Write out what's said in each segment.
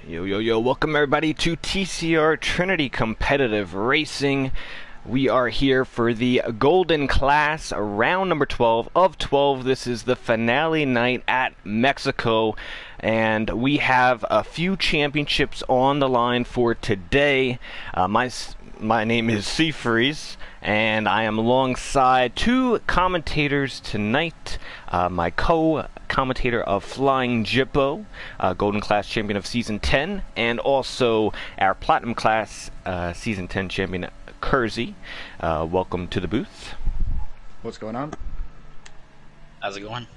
Yo, yo, yo, welcome everybody to TCR Trinity Competitive Racing. We are here for the Golden Class, round number 12 of 12. This is the finale night at Mexico, and we have a few championships on the line for today. My name is Seafreeze, and I am alongside two commentators tonight. My co-commentator of Flying Jippo, Golden Class champion of Season 10, and also our Platinum Class Season 10 champion, Kersey. Welcome to the booth. What's going on? How's it going?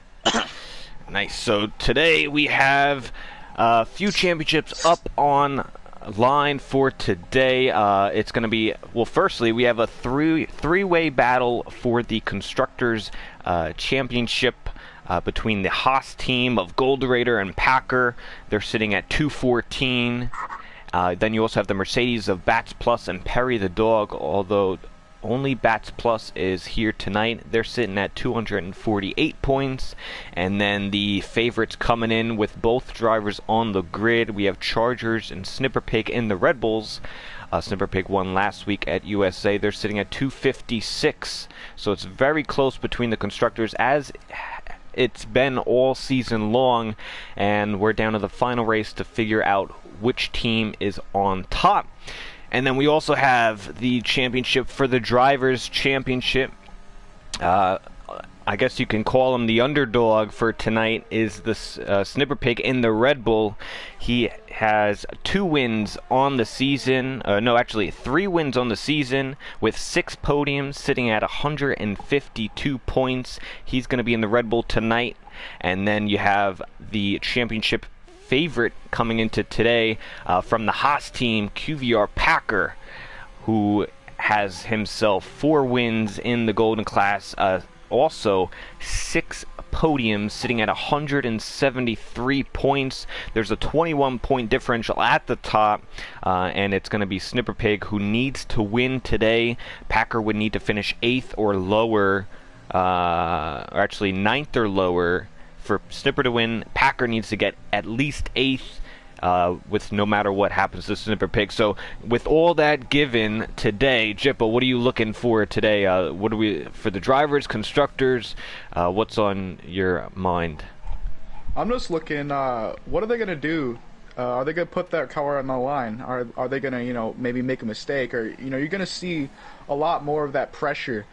Nice. So today we have a few championships up on line for today. It's going to be, well, firstly, we have a three-way battle for the Constructors Championship between the Haas team of Gold Raider and Packer. They're sitting at 214. Then you also have the Mercedes of Bats Plus and Perry the Dog, although only Bats Plus is here tonight. They're sitting at 248 points. And then the favorites coming in with both drivers on the grid. We have Chargers and Snipper Pig in the Red Bulls. Snipper Pig won last week at USA. They're sitting at 256. So it's very close between the constructors, as it's been all season long. And we're down to the final race to figure out which team is on top. And then we also have the championship for the Drivers' Championship. I guess you can call him the underdog for tonight, is the Snipper Pig in the Red Bull. He has 2 wins on the season. No, actually 3 wins on the season with 6 podiums, sitting at 152 points. He's going to be in the Red Bull tonight. And then you have the championship favorite coming into today from the Haas team, QVR Packer, who has himself 4 wins in the Golden Class. Also 6 podiums, sitting at 173 points. There's a 21-point differential at the top, and it's going to be Snipper Pig who needs to win today. Packer would need to finish 8th or lower, or actually 9th or lower. For Snipper to win, Packer needs to get at least 8th, with no matter what happens to Snipper Pig. So with all that given today, Jippo, what are you looking for today? What are we for the drivers, constructors? What's on your mind? I'm just looking. What are they gonna do? Are they gonna put that car on the line? Are they gonna, maybe make a mistake? Or you're gonna see a lot more of that pressure,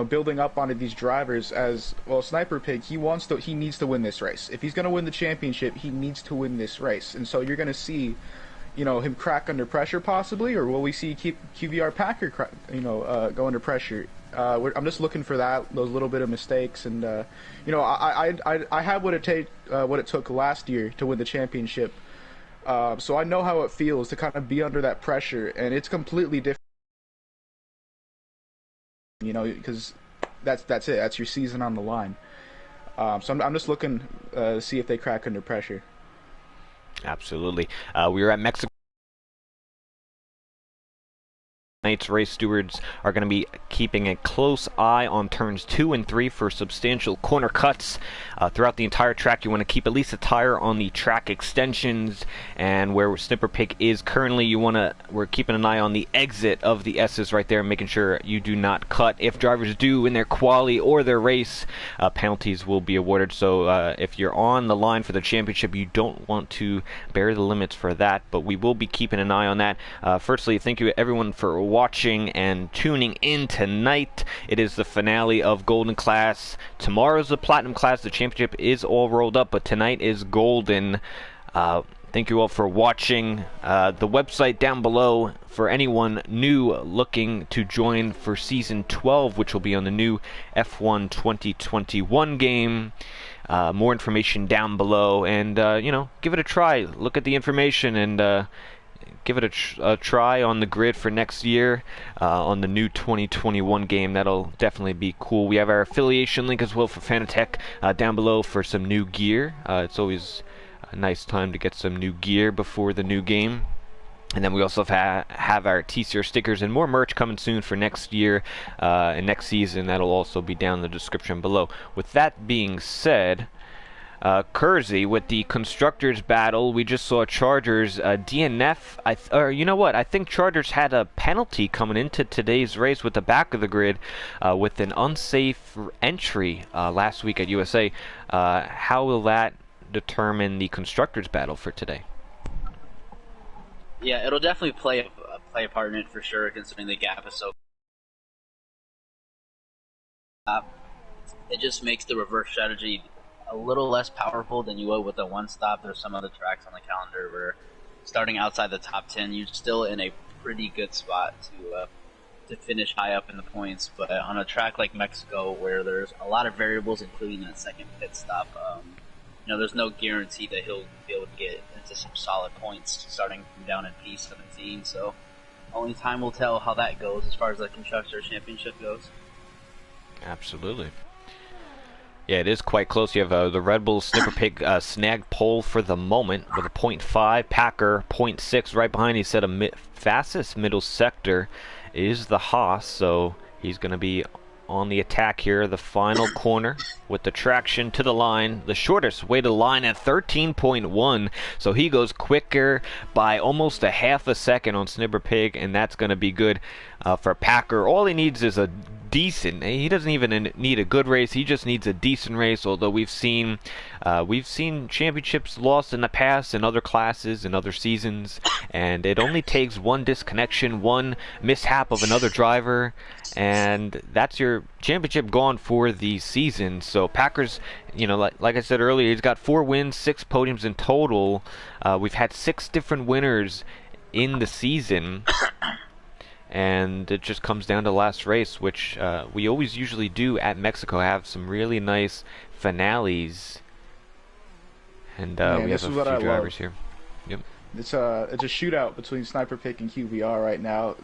building up onto these drivers. As well, Sniper Pig, he needs to win this race. If he's gonna win the championship, he needs to win this race. And so you're gonna see, him crack under pressure possibly, or will we see QVR Packer, go under pressure? I'm just looking for those little bit of mistakes, and I have what it took last year to win the championship. So I know how it feels to kind of be under that pressure, and it's completely different, because that's it. That's your season on the line. So I'm just looking to see if they crack under pressure. Absolutely. We were at Mexico. Tonight's race stewards are going to be keeping a close eye on turns 2 and 3 for substantial corner cuts. Throughout the entire track, you want to keep at least a tire on the track extensions, and where Snipper Pig is currently, we're keeping an eye on the exit of the S's right there, making sure you do not cut. If drivers do in their quali or their race, penalties will be awarded. So if you're on the line for the championship, you don't want to bear the limits for that, but we will be keeping an eye on that. Firstly, thank you everyone for watching and tuning in tonight. It is the finale of Golden Class. Tomorrow's the Platinum Class. The championship is all rolled up, but tonight is Golden. Thank you all for watching. The website down below for anyone new looking to join for Season 12, which will be on the new F1 2021 game. More information down below, and give it a try. Look at the information and give it a try on the grid for next year on the new 2021 game. That'll definitely be cool. We have our affiliation link as well for Fanatec down below for some new gear. It's always a nice time to get some new gear before the new game. And then we also have our TCR stickers and more merch coming soon for next year and next season. That'll also be down in the description below. With that being said, Kersey with the constructors battle. We just saw Chargers DNF. Or you know what? I think Chargers had a penalty coming into today's race with the back of the grid with an unsafe entry last week at USA. How will that determine the constructors battle for today? Yeah, it'll definitely play a part in it for sure, considering the gap is so. It just makes the reverse strategy a little less powerful than you would with a one-stop. There's some other tracks on the calendar where starting outside the top 10, you're still in a pretty good spot to finish high up in the points. But on a track like Mexico, where there's a lot of variables, including that second pit stop, there's no guarantee that he'll be able to get into some solid points starting from down in P17. So only time will tell how that goes as far as the Constructors' Championship goes. Absolutely. Yeah, it is quite close. You have the Red Bull Snipper Pig snag pole for the moment with a 0.5. Packer 0.6 right behind. He said fastest middle sector is the Haas, so he's going to be on the attack here. The final corner with the traction to the line. The shortest way to the line at 13.1. So he goes quicker by almost a half a second on Snipper Pig, and that's going to be good for Packer. All he needs is a decent. He doesn't even need a good race. He just needs a decent race. Although we've seen championships lost in the past in other classes in other seasons, and it only takes one disconnection, one mishap of another driver, and that's your championship gone for the season. So Packers, like I said earlier, he's got 4 wins, 6 podiums in total. We've had 6 different winners in the season. And it just comes down to last race, which we always usually do at Mexico, have some really nice finales. And we have a few drivers here. Yep. It's a shootout between Sniper Pig and QVR right now.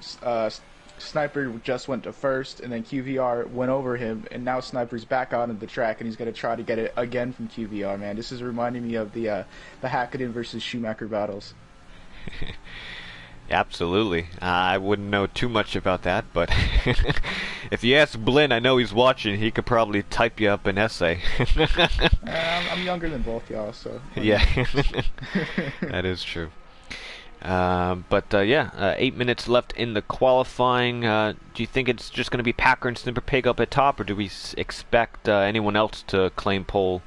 Sniper just went to first, and then QVR went over him, and now Sniper's back onto the track, and he's going to try to get it again from QVR, man. This is reminding me of the Hackett versus Schumacher battles. Absolutely. I wouldn't know too much about that, but if you ask Blinn, I know he's watching, he could probably type you up an essay. I'm younger than both y'all, so... Yeah, that is true. But 8 minutes left in the qualifying. Do you think it's just going to be Packer and Snipper Pig up at top, or do we expect anyone else to claim pole?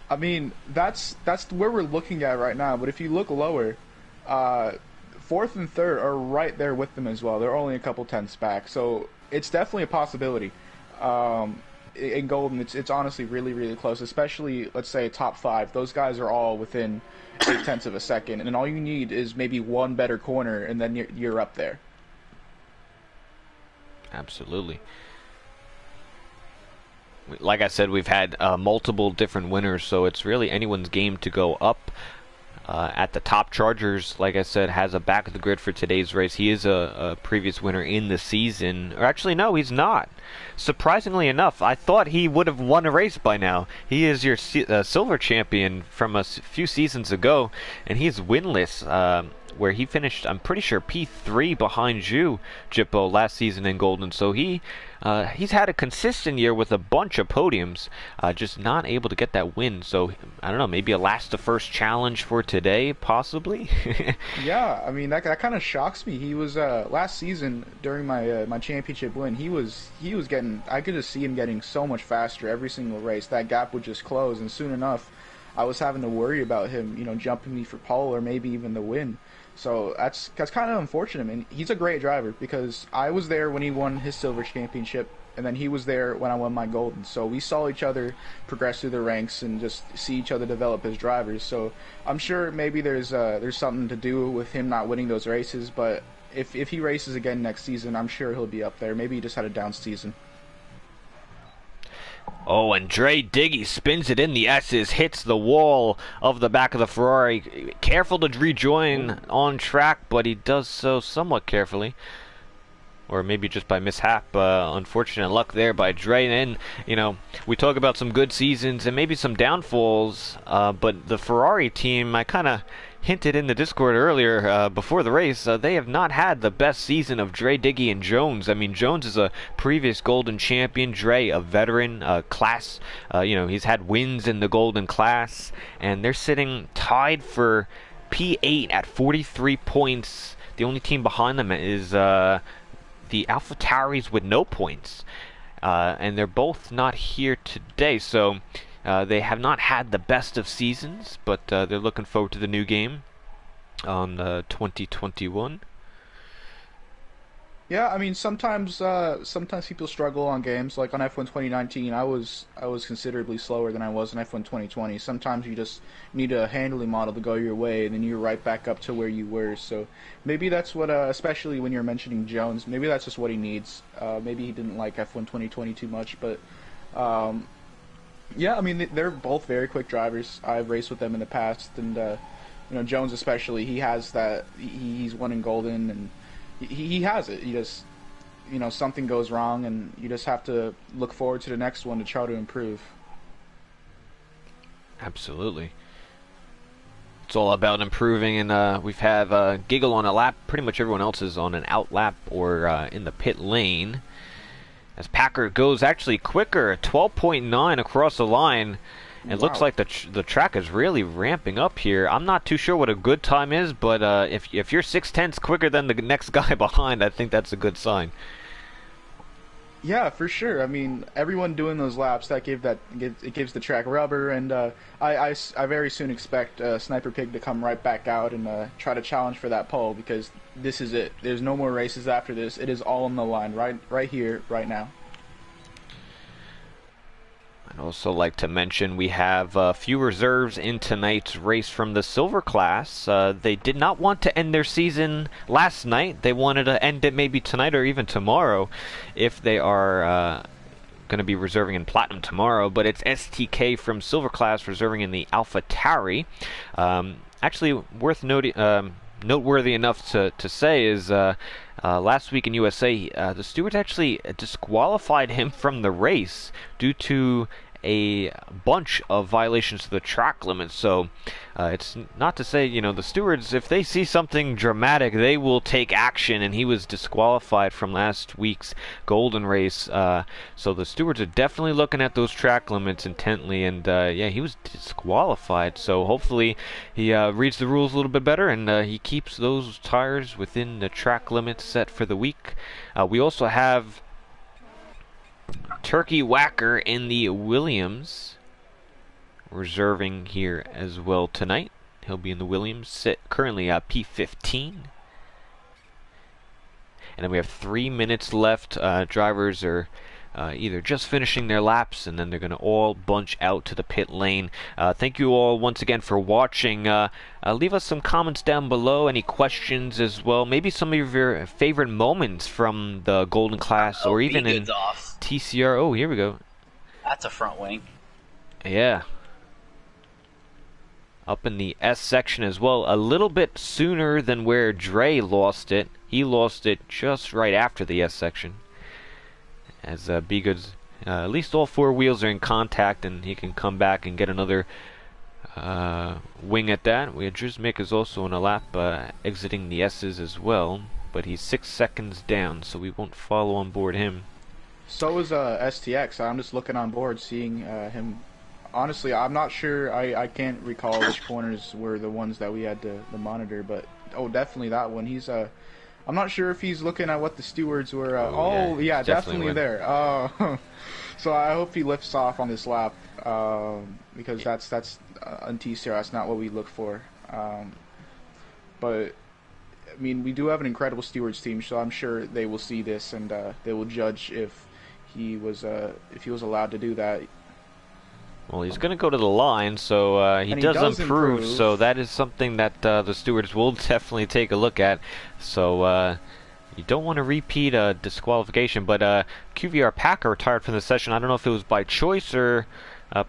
I mean, that's where we're looking at right now, but if you look lower... 4th and 3rd are right there with them as well. They're only a couple tenths back, so it's definitely a possibility. In Golden, it's honestly really, really close, especially, let's say, top 5. Those guys are all within 8 tenths of a second, and all you need is maybe one better corner, and then you're up there. Absolutely. Like I said, we've had multiple different winners, so it's really anyone's game to go up. At the top, Chargers, like I said, has a back of the grid for today's race. He is a previous winner in the season. Or actually, no, he's not. Surprisingly enough, I thought he would have won a race by now. He is your silver champion from a few seasons ago, and he's winless, where he finished, I'm pretty sure, P3 behind you, Jippo, last season in Golden. So he's had a consistent year with a bunch of podiums, just not able to get that win. So, I don't know, maybe a last-to-first challenge for today, possibly? Yeah, I mean, that kind of shocks me. He was, last season, during my championship win, he was getting, I could just see him getting so much faster every single race. That gap would just close, and soon enough, I was having to worry about him, jumping me for pole or maybe even the win. So that's kind of unfortunate, and he's a great driver because I was there when he won his silver championship, and then he was there when I won my golden. So we saw each other progress through the ranks and just see each other develop as drivers. So I'm sure maybe there's something to do with him not winning those races, but if he races again next season, I'm sure he'll be up there. Maybe he just had a down season. Oh, and Dre Diggy spins it in the S's, hits the wall of the back of the Ferrari. Careful to rejoin on track, but he does so somewhat carefully. Or maybe just by mishap. Unfortunate luck there by Dre. And, we talk about some good seasons and maybe some downfalls, but the Ferrari team, I kind of hinted in the Discord earlier before the race, they have not had the best season of Dre, Diggy, and Jones. I mean, Jones is a previous Golden champion. Dre, a veteran class. He's had wins in the Golden class, and they're sitting tied for P8 at 43 points. The only team behind them is the AlphaTauris with no points, and they're both not here today. So. They have not had the best of seasons, but they're looking forward to the new game on 2021. Yeah, I mean sometimes people struggle on games. Like on F1 2019, I was considerably slower than I was in F1 2020. Sometimes you just need a handling model to go your way, and then you're right back up to where you were. So maybe that's what, especially when you're mentioning Jones, maybe that's just what he needs. Maybe he didn't like F1 2020 too much, but. Yeah, I mean they're both very quick drivers. I've raced with them in the past, and Jones especially. He has that. He's won in Golden, and he has it. He just something goes wrong, and you just have to look forward to the next one to try to improve. Absolutely, it's all about improving, and we've had Giggle on a lap. Pretty much everyone else is on an out lap or in the pit lane. As Packer goes actually quicker, 12.9 across the line. It looks like the track is really ramping up here. I'm not too sure what a good time is, but if you're 6/10 quicker than the next guy behind, I think that's a good sign. Yeah, for sure. I mean, everyone doing those laps, it gives the track rubber, and I very soon expect Sniper Pig to come right back out and try to challenge for that pole, because this is it. There's no more races after this. It is all on the line, right here, right now. I'd also like to mention we have a few reserves in tonight's race from the silver class. They did not want to end their season last night. They wanted to end it maybe tonight or even tomorrow if they are going to be reserving in platinum tomorrow. But it's STK from silver class reserving in the AlphaTauri. Actually, noteworthy enough to say is last week in USA, the stewards actually disqualified him from the race due to a bunch of violations of the track limits. So it's not to say, the stewards, if they see something dramatic, they will take action, and he was disqualified from last week's Golden race. So the stewards are definitely looking at those track limits intently, and yeah, he was disqualified. So hopefully he reads the rules a little bit better, and he keeps those tires within the track limits set for the week. We also have Turkey Whacker in the Williams reserving here as well tonight. He'll be in the Williams, currently P15. And then we have 3 minutes left. Drivers are either just finishing their laps, and then they're going to all bunch out to the pit lane. Thank you all once again for watching. Leave us some comments down below, any questions as well. Maybe some of your favorite moments from the Golden class, or even in TCR. Oh, here we go. That's a front wing. Yeah. Up in the S section as well, a little bit sooner than where Dre lost it. He lost it just right after the S section. As B-Goods, at least all four wheels are in contact, and he can come back and get another wing at that. We had Drizmic is also on a lap, exiting the S's as well, but he's 6 seconds down, so we won't follow on board him. So is STX. I'm just looking on board, seeing him. Honestly, I'm not sure. I can't recall which corners were the ones that we had to monitor, but definitely that one. He's I'm not sure if he's looking at what the stewards were. Yeah, definitely there. So I hope he lifts off on this lap, because that's on TCR. That's not what we look for. But I mean, we do have an incredible stewards team, so I'm sure they will see this, and they will judge if he was allowed to do that. Well, he's going to go to the line, so he does improve, so that is something that the stewards will definitely take a look at. So you don't want to repeat a disqualification, but QVR Packer retired from the session. I don't know if it was by choice or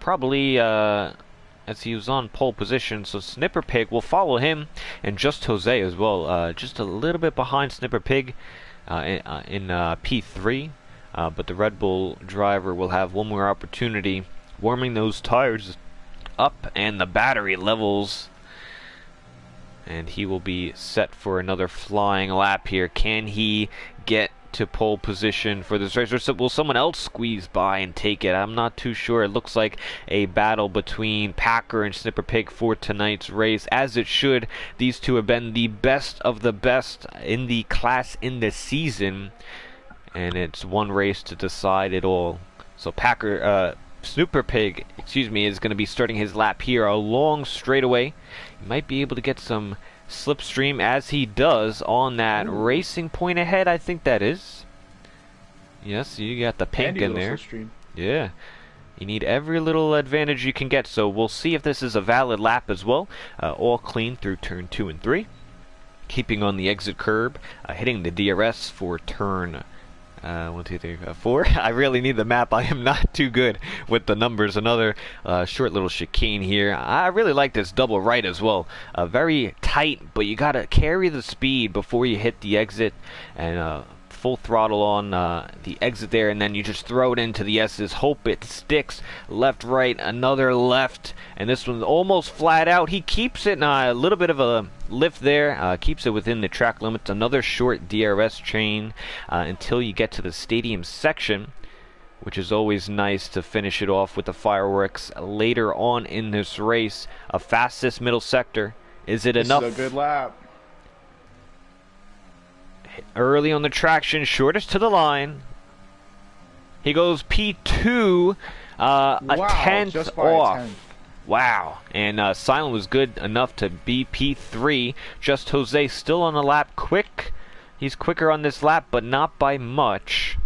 probably as he was on pole position. So Snipper Pig will follow him, and Just Jose as well, just a little bit behind Snipper Pig in P3. But the Red Bull driver will have one more opportunity warming those tires up, and the battery levels And he will be set for another flying lap here. Can he get to pole position for this race, or will someone else squeeze by and take it? I'm not too sure. It looks like a battle between Packer and Snipper Pig for tonight's race, as it should. These two have been the best of the best in the class in the season, and it's one race to decide it all. So Snooper Pig, is going to be starting his lap here along straightaway. He might be able to get some slipstream, as he does on that racing point ahead. I think that is. Yes, you got the pink in there. Yeah. You need every little advantage you can get, so we'll see if this is a valid lap as well. All clean through turn 2 and 3. Keeping on the exit curb, hitting the DRS for turn 1, 2, 3, 4. I really need the map. I am not too good with the numbers. Another short little chicane here. I really like this double right as well. Very tight, but you gotta carry the speed before you hit the exit, and full throttle on the exit there, and then you just throw it into the S's. Hope it sticks. Left, right, another left, and this one's almost flat out. He keeps it in a little bit of a lift there, keeps it within the track limits. Another short DRS chain until you get to the stadium section, which is always nice to finish it off with the fireworks later on in this race. A fastest middle sector. Is it enough? This is a good lap. Early on the traction, shortest to the line. He goes P2, a tenth just by off. a tenth. Wow. And Silent was good enough to be P3. Just Jose still on the lap, quick. He's quicker on this lap, but not by much.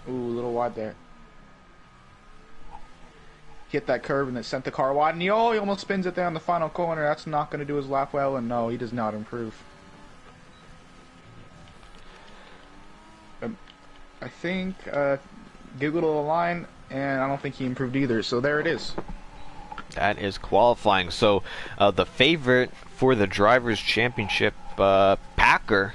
Ooh, a little wide there. Hit that curve and it sent the car wide, and he almost spins it there on the final corner. That's not going to do his lap well, and no, he does not improve. I think giggled a line, and I don't think he improved either. So there it is. That is qualifying. So the favorite for the Drivers' Championship, Packer,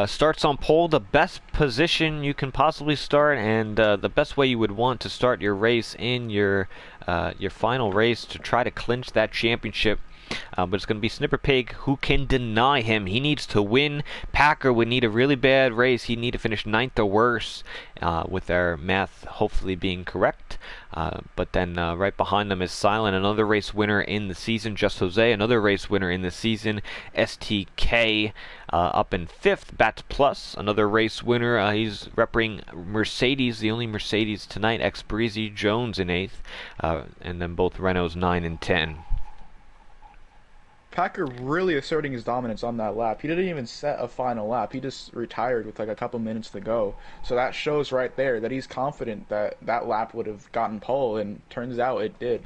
starts on pole, the best position you can possibly start, and the best way you would want to start your race in your final race to try to clinch that championship. But it's going to be Snipper Pig who can deny him. He needs to win. Packer would need a really bad race. He'd need to finish 9th or worse, with our math hopefully being correct. But then right behind them is Silent, another race winner in the season. Just Jose, another race winner in the season. STK up in 5th. Bats Plus, another race winner. He's repping Mercedes, the only Mercedes tonight. Breezy Jones in 8th. And then both Renaults 9 and 10. Packer really asserting his dominance on that lap. He didn't even set a final lap. He just retired with like a couple minutes to go. So that shows right there that he's confident that that lap would have gotten pole, and turns out it did.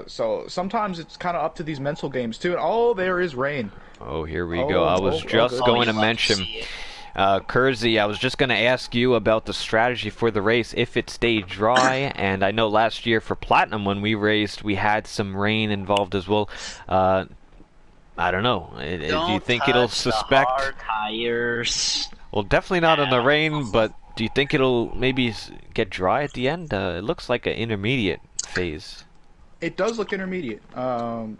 So sometimes it's kind of up to these mental games too. And oh, there is rain. Oh, here we go. I was just going to mention, Kersey, I was just going to ask you about the strategy for the race if it stayed dry. And I know last year for Platinum when we raced, we had some rain involved as well. I don't know. Do you think it'll suspect? The hard tires. Well, definitely not in the rain, but do you think it'll maybe get dry at the end? It looks like an intermediate phase. It does look intermediate. So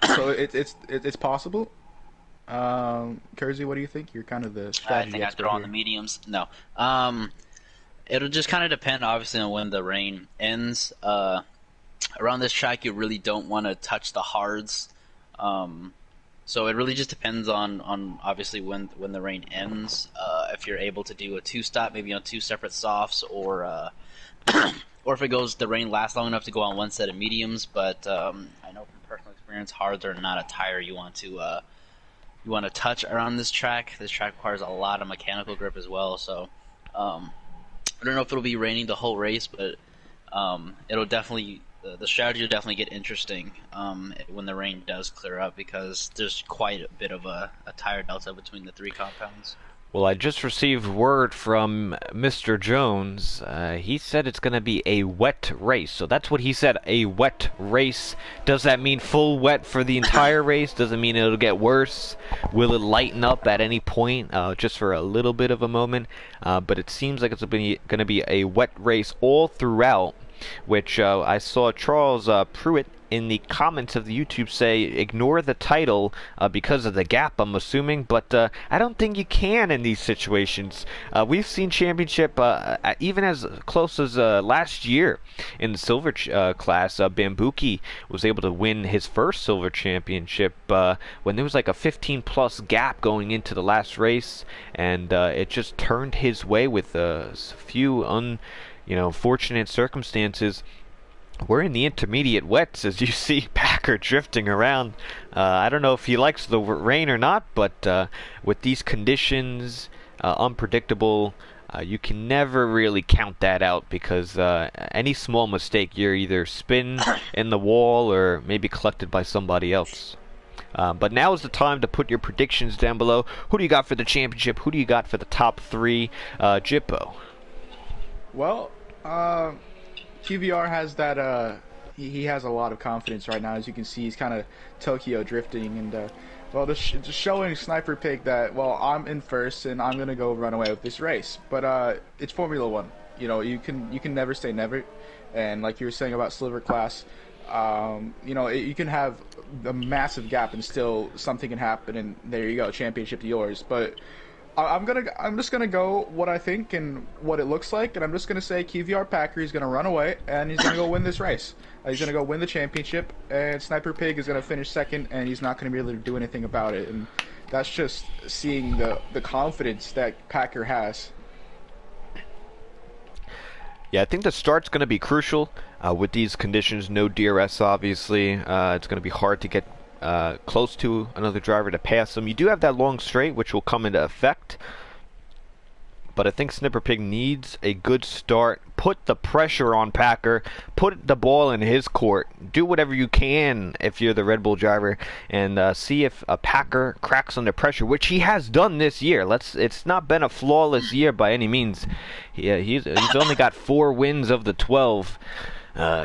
it's possible. Kersey, what do you think? You're kind of the strategy I think I throw on the mediums. No. It'll just kind of depend, obviously, on when the rain ends. Around this track, you really don't want to touch the hards. So it really just depends on obviously when the rain ends. If you're able to do a 2-stop, maybe on 2 separate softs, or or if the rain lasts long enough to go on 1 set of mediums. But I know from personal experience, hards are not a tire you want to touch around this track. This track requires a lot of mechanical grip as well. So I don't know if it'll be raining the whole race, but it'll definitely. The strategy will definitely get interesting when the rain does clear up, because there's quite a bit of a tire delta between the 3 compounds. Well, I just received word from Mr. Jones. He said it's going to be a wet race. So that's what he said, a wet race. Does that mean full wet for the entire race? Does it mean it'll get worse? Will it lighten up at any point, just for a little bit of a moment? But it seems like it's going to be a wet race all throughout, which I saw Charles Pruitt in the comments of the YouTube say ignore the title because of the gap, I'm assuming, but I don't think you can in these situations. We've seen championship even as close as last year in the silver class. Bambuki was able to win his first silver championship when there was like a 15+ gap going into the last race, and it just turned his way with a few fortunate circumstances. We're in the intermediate wets, as you see Packer drifting around. I don't know if he likes the rain or not, but with these conditions, unpredictable, you can never really count that out, because any small mistake, you're either spin in the wall or maybe collected by somebody else. But now is the time to put your predictions down below. Who do you got for the championship? Who do you got for the top 3? Jippo. Well, QVR has that, he has a lot of confidence right now. As you can see, he's kind of Tokyo drifting, and, well, just showing Sniper Pig that, well, I'm in first, and I'm going to go run away with this race. But, it's Formula 1. You know, you can never say never. And like you were saying about Silver Class, you can have a massive gap and still something can happen, and there you go, championship to yours. But I'm just gonna go what I think and what it looks like, and I'm just gonna say QVR Packer is gonna run away and he's gonna go win this race. He's gonna go win the championship, and Sniper Pig is gonna finish second, and he's not gonna be able to do anything about it. And that's just seeing the confidence that Packer has. Yeah, I think the start's going to be crucial with these conditions. No DRS, obviously. It's going to be hard to get close to another driver to pass them. You do have that long straight, which will come into effect. But I think Sniper Pig needs a good start. Put the pressure on Packer. Put the ball in his court. Do whatever you can if you're the Red Bull driver, and see if Packer cracks under pressure, which he has done this year. It's not been a flawless year by any means. He's only got 4 wins of the 12.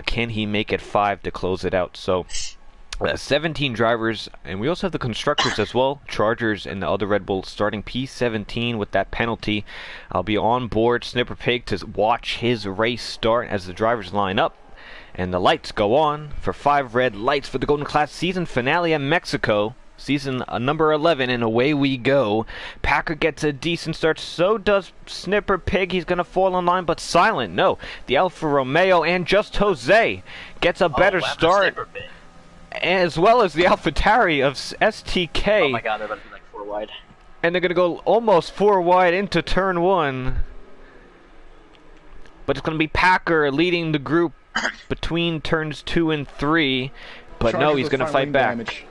Can he make it 5 to close it out? So 17 drivers, and we also have the constructors as well. Chargers and the other Red Bull starting P17 with that penalty. I'll be on board Snipper Pig to watch his race start as the drivers line up. And the lights go on for 5 red lights for the Golden Class season finale in Mexico. Season number 11, and away we go. Packer gets a decent start. So does Snipper Pig. He's going to fall in line, but silent. No, the Alfa Romeo and Just Jose gets a better start, as well as the AlphaTauri of STK. Oh my god, they're about to be like 4 wide. And they're going to go almost 4 wide into turn 1. But it's going to be Packer leading the group between turns 2 and 3. But no, he's going to fight back. Damage.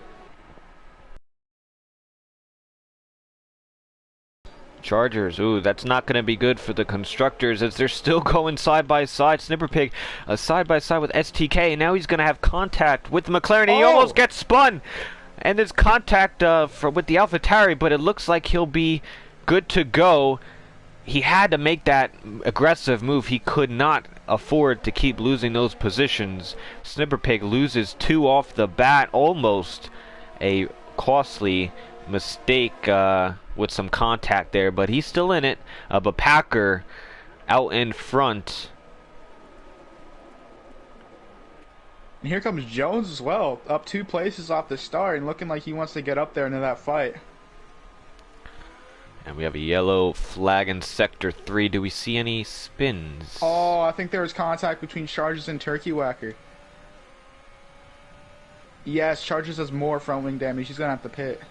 Chargers, ooh, that's not going to be good for the constructors, as they're still going side by side. Snipper Pig side by side with STK, and now he's going to have contact with the McLaren. He almost gets spun, and there's contact with the AlphaTauri, but it looks like he'll be good to go. He had to make that aggressive move. He could not afford to keep losing those positions. Snipper Pig loses 2 off the bat, almost a costly mistake with some contact there, but he's still in it. But Packer out in front. And here comes Jones as well, up 2 places off the start and looking like he wants to get up there into that fight. And we have a yellow flag in Sector 3. Do we see any spins? Oh, I think there was contact between Chargers and Turkey Whacker. Yes, Chargers has more front wing damage. He's going to have to pit.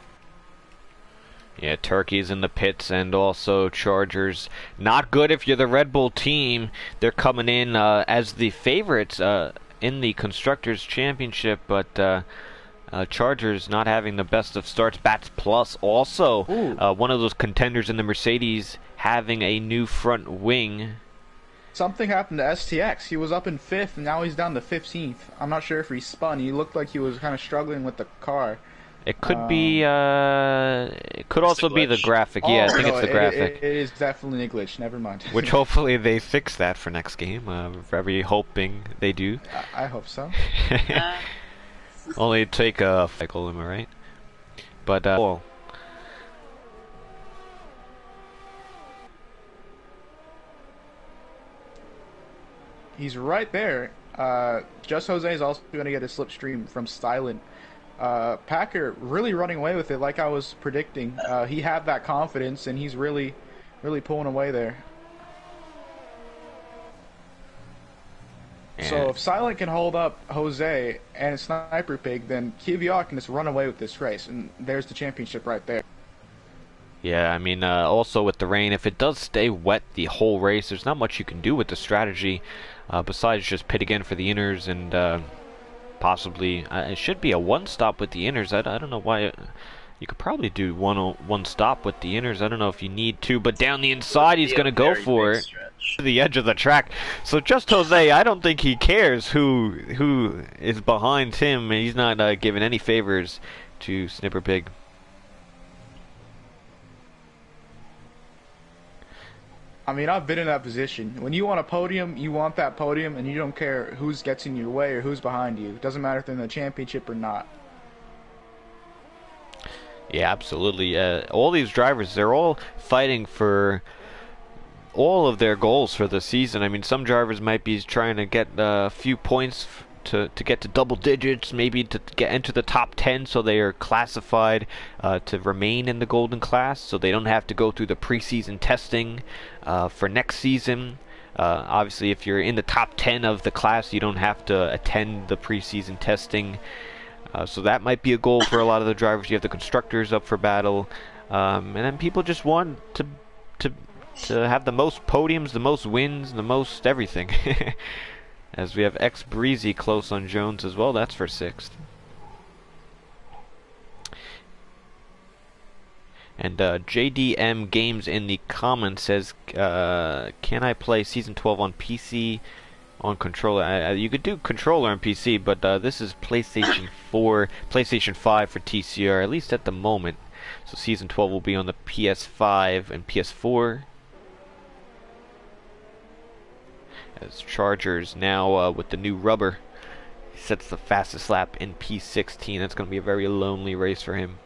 Yeah, Turkey's in the pits, and also Chargers. Not good if you're the Red Bull team. They're coming in as the favorites in the Constructors' Championship, but Chargers not having the best of starts. Bats Plus also one of those contenders in the Mercedes, having a new front wing. Something happened to STX. He was up in 5th, and now he's down to 15th. I'm not sure if he spun. He looked like he was kind of struggling with the car. It could be, it could also be the graphic. Yeah, I think it's the graphic. It is definitely a glitch, never mind. Which hopefully they fix that for next game. Very hoping they do. I hope so. Only take a cycle, am I right? But, he's right there. Just Jose is also going to get a slipstream from Stylen. Packer really running away with it, like I was predicting. He had that confidence, and he's really pulling away there. And So if Silent can hold up Jose and Sniper Pig, then Kvyat can just run away with this race, and there's the championship right there. yeah, I mean, also with the rain, if it does stay wet the whole race, there's not much you can do with the strategy besides just pit again for the inners and possibly it should be a one stop with the inners. I don't know why. You could probably do one stop with the inners. I don't know if you need to, but down the inside, he's going to go for it. To the edge of the track. So Just Jose, I don't think he cares who is behind him. He's not giving any favors to Snipper Pig. I mean, I've been in that position. When you want a podium, you want that podium, and you don't care who's gets in your way or who's behind you. It doesn't matter if they're in the championship or not. Yeah, absolutely. All these drivers, they're all fighting for all of their goals for the season. I mean, some drivers might be trying to get a few points to get to double digits, maybe to get into the top 10 so they are classified to remain in the golden class, so they don't have to go through the preseason testing for next season. Obviously, if you're in the top 10 of the class, you don't have to attend the preseason testing. So that might be a goal for a lot of the drivers. You have the constructors up for battle, and then people just want to have the most podiums, the most wins, the most everything. As we have X Breezy close on Jones as well. That's for 6th. And JDM Games in the comments says, can I play Season 12 on PC on controller? You could do controller on PC, but this is PlayStation 4, PlayStation 5 for TCR, at least at the moment. So Season 12 will be on the PS5 and PS4. As Chargers now with the new rubber sets the fastest lap in P16. That's going to be a very lonely race for him.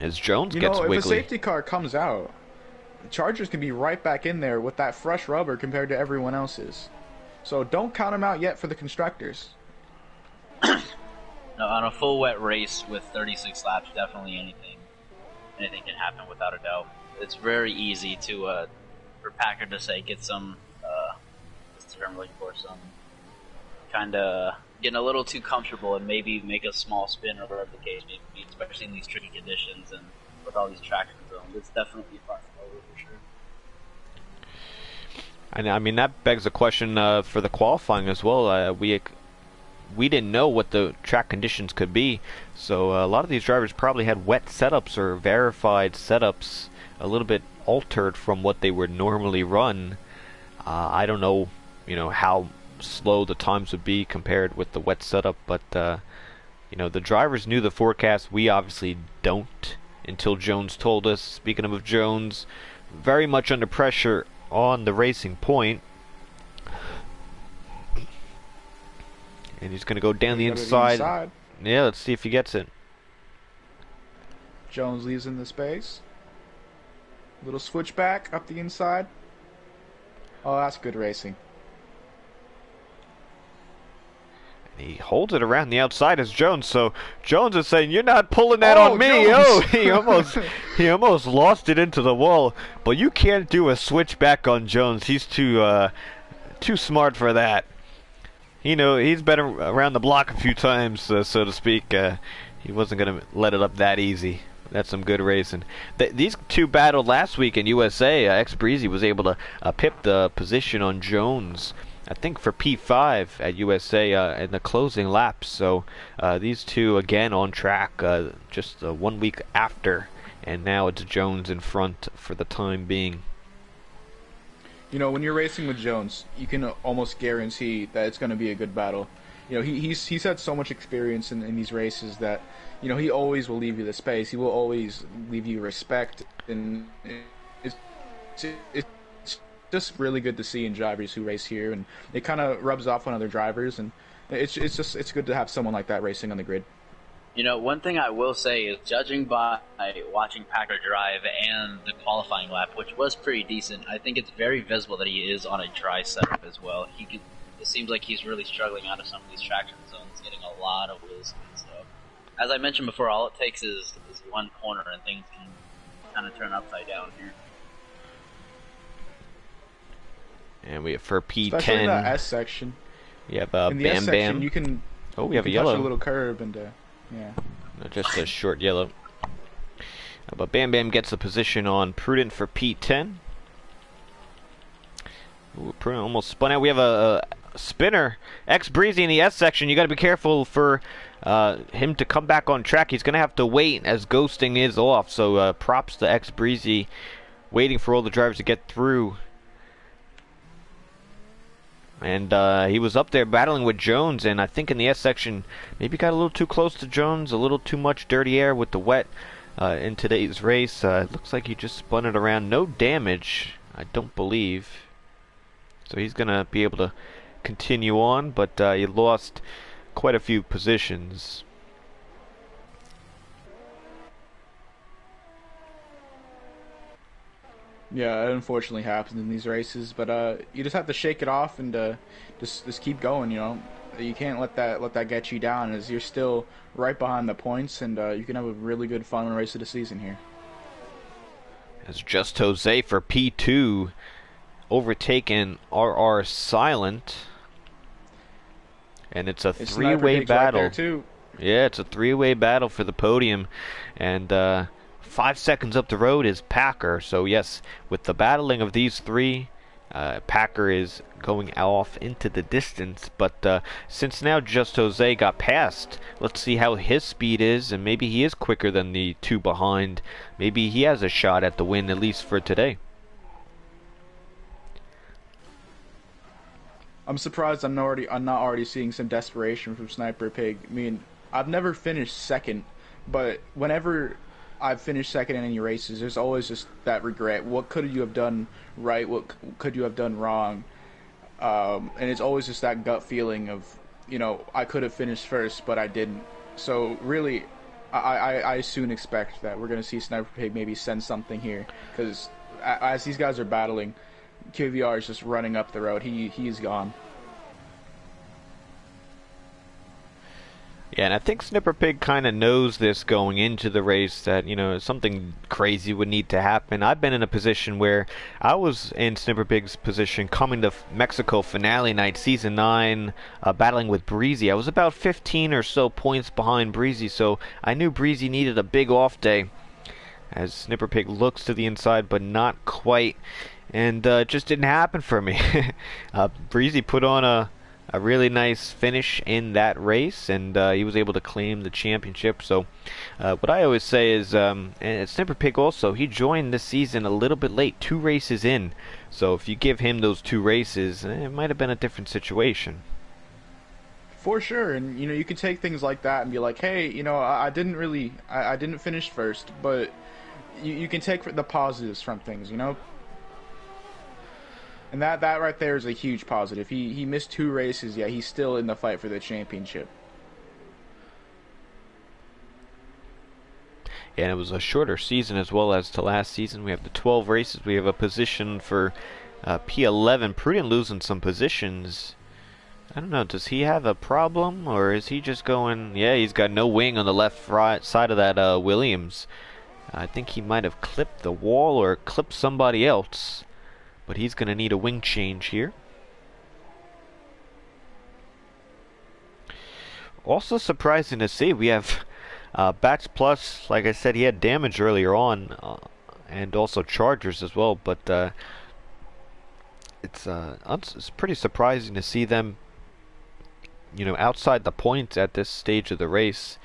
As Jones gets wiggly. If a safety car comes out, the Chargers can be right back in there with that fresh rubber compared to everyone else's. So don't count them out yet for the constructors. No, on a full wet race with 36 laps, definitely anything can happen without a doubt. It's very easy to for Packer to say get some. What's the term I'm looking for? Some kind of getting a little too comfortable and maybe make a small spin or whatever the case may be, especially in these tricky conditions and with all these traction zones. It's definitely a possibility for sure. And I mean that begs a question for the qualifying as well. We didn't know what the track conditions could be, so a lot of these drivers probably had wet setups or verified setups, a little bit altered from what they would normally run. I don't know, how slow the times would be compared with the wet setup, but the drivers knew the forecast. We obviously don't until Jones told us. Speaking of Jones, very much under pressure on the racing point, and he's going to go down the inside. Yeah, let's see if he gets it. Jones leaves in the space. Little switchback up the inside. Oh, that's good racing. He holds it around the outside as Jones, so Jones is saying, "You're not pulling that on me." Oh, he almost lost it into the wall. But you can't do a switchback on Jones. He's too smart for that. He's been around the block a few times, so to speak. He wasn't going to let it up that easy. That's some good racing. These two battled last week in USA. X Breezy was able to pip the position on Jones, I think, for P5 at USA in the closing laps. So these two again on track just 1 week after, and now it's Jones in front for the time being. When you're racing with Jones, you can almost guarantee that it's going to be a good battle. He's had so much experience in these races that he always will leave you the space. He will always leave you respect, and it's just really good to see in drivers who race here, and it kind of rubs off on other drivers, and it's good to have someone like that racing on the grid. One thing I will say is, judging by watching Packer drive and the qualifying lap, which was pretty decent, I think it's very visible that he is on a dry setup as well. it seems like he's really struggling out of some of these traction zones, getting a lot of wheel spin. So, as I mentioned before, all it takes is one corner and things can kind of turn upside down here. And we have for P10. Especially in the S section. You have in the Bam S section, Bam. you can. Oh, we have a touch yellow. a little curb and yeah. Just a short yellow. But Bam Bam gets the position on Prudent for P10. Ooh, Prudent almost spun out. We have a spinner, X Breezy in the S section. You got to be careful for him to come back on track. He's going to have to wait as ghosting is off. So props to X Breezy, waiting for all the drivers to get through. And he was up there battling with Jones, and I think in the S section maybe got a little too close to Jones, a little too much dirty air with the wet in today's race. It looks like he just spun it around. No damage, I don't believe. So he's going to be able to continue on, but he lost quite a few positions. Yeah, it unfortunately happens in these races, but you just have to shake it off and just keep going. You know, you can't let that get you down, as you're still right behind the points, and you can have a really good fun race of the season here. As Just Jose for P2, overtaken RR Silent, and it's a three-way battle. Right there too. Yeah, it's a three-way battle for the podium, and 5 seconds up the road is Packer. So yes, with the battling of these three, Packer is going off into the distance. But since now Just Jose got passed, let's see how his speed is, and maybe he is quicker than the two behind. Maybe he has a shot at the win, at least for today. I'm surprised I'm not already seeing some desperation from Sniper Pig. I mean, I've never finished second, but whenever I've finished second in any races, there's always just that regret. What could you have done right? What could you have done wrong? And it's always just that gut feeling of, you know, I could have finished first, but I didn't. So really, I soon expect that we're going to see Sniper Pig maybe send something here, because as these guys are battling, QVR is just running up the road. He's gone. Yeah, and I think Snipper Pig kind of knows this going into the race, that, you know, something crazy would need to happen. I've been in a position where I was in Snipper Pig's position coming to Mexico finale night, season 9, battling with Breezy. I was about 15 or so points behind Breezy, so I knew Breezy needed a big off day, as Snipper Pig looks to the inside, but not quite. And it just didn't happen for me. Breezy put on a really nice finish in that race, and he was able to claim the championship. So what I always say is, and Snipper Pig also, he joined this season a little bit late, 2 races in. So if you give him those 2 races, it might have been a different situation. For sure, and you know, you can take things like that and be like, hey, you know, I didn't finish first, but you can take the positives from things, you know. And that right there is a huge positive. He missed 2 races, yet he's still in the fight for the championship. And it was a shorter season as well as to last season. We have the 12 races. We have a position for P11. Prudent losing some positions. I don't know, does he have a problem, or is he just going... Yeah, he's got no wing on the left side of that Williams. I think he might have clipped the wall or clipped somebody else. But he's going to need a wing change here. Also surprising to see, we have Bats Plus. Like I said, he had damage earlier on, and also Chargers as well. But it's pretty surprising to see them, you know, outside the points at this stage of the race,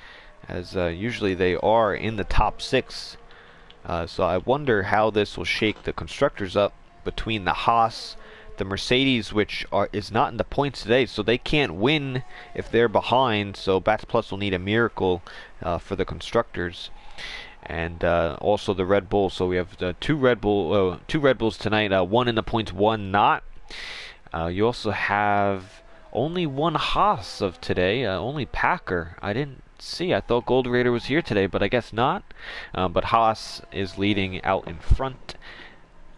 as usually they are in the top 6. So I wonder how this will shake the constructors up between the Haas, the Mercedes, which is not in the points today, so they can't win if they're behind. So Bats Plus will need a miracle for the constructors, and also the Red Bull. So we have the two Red Bulls tonight. One in the points, one not. You also have only one Haas of today, only Packer. I didn't see. I thought Gold Raider was here today, but I guess not. But Haas is leading out in front.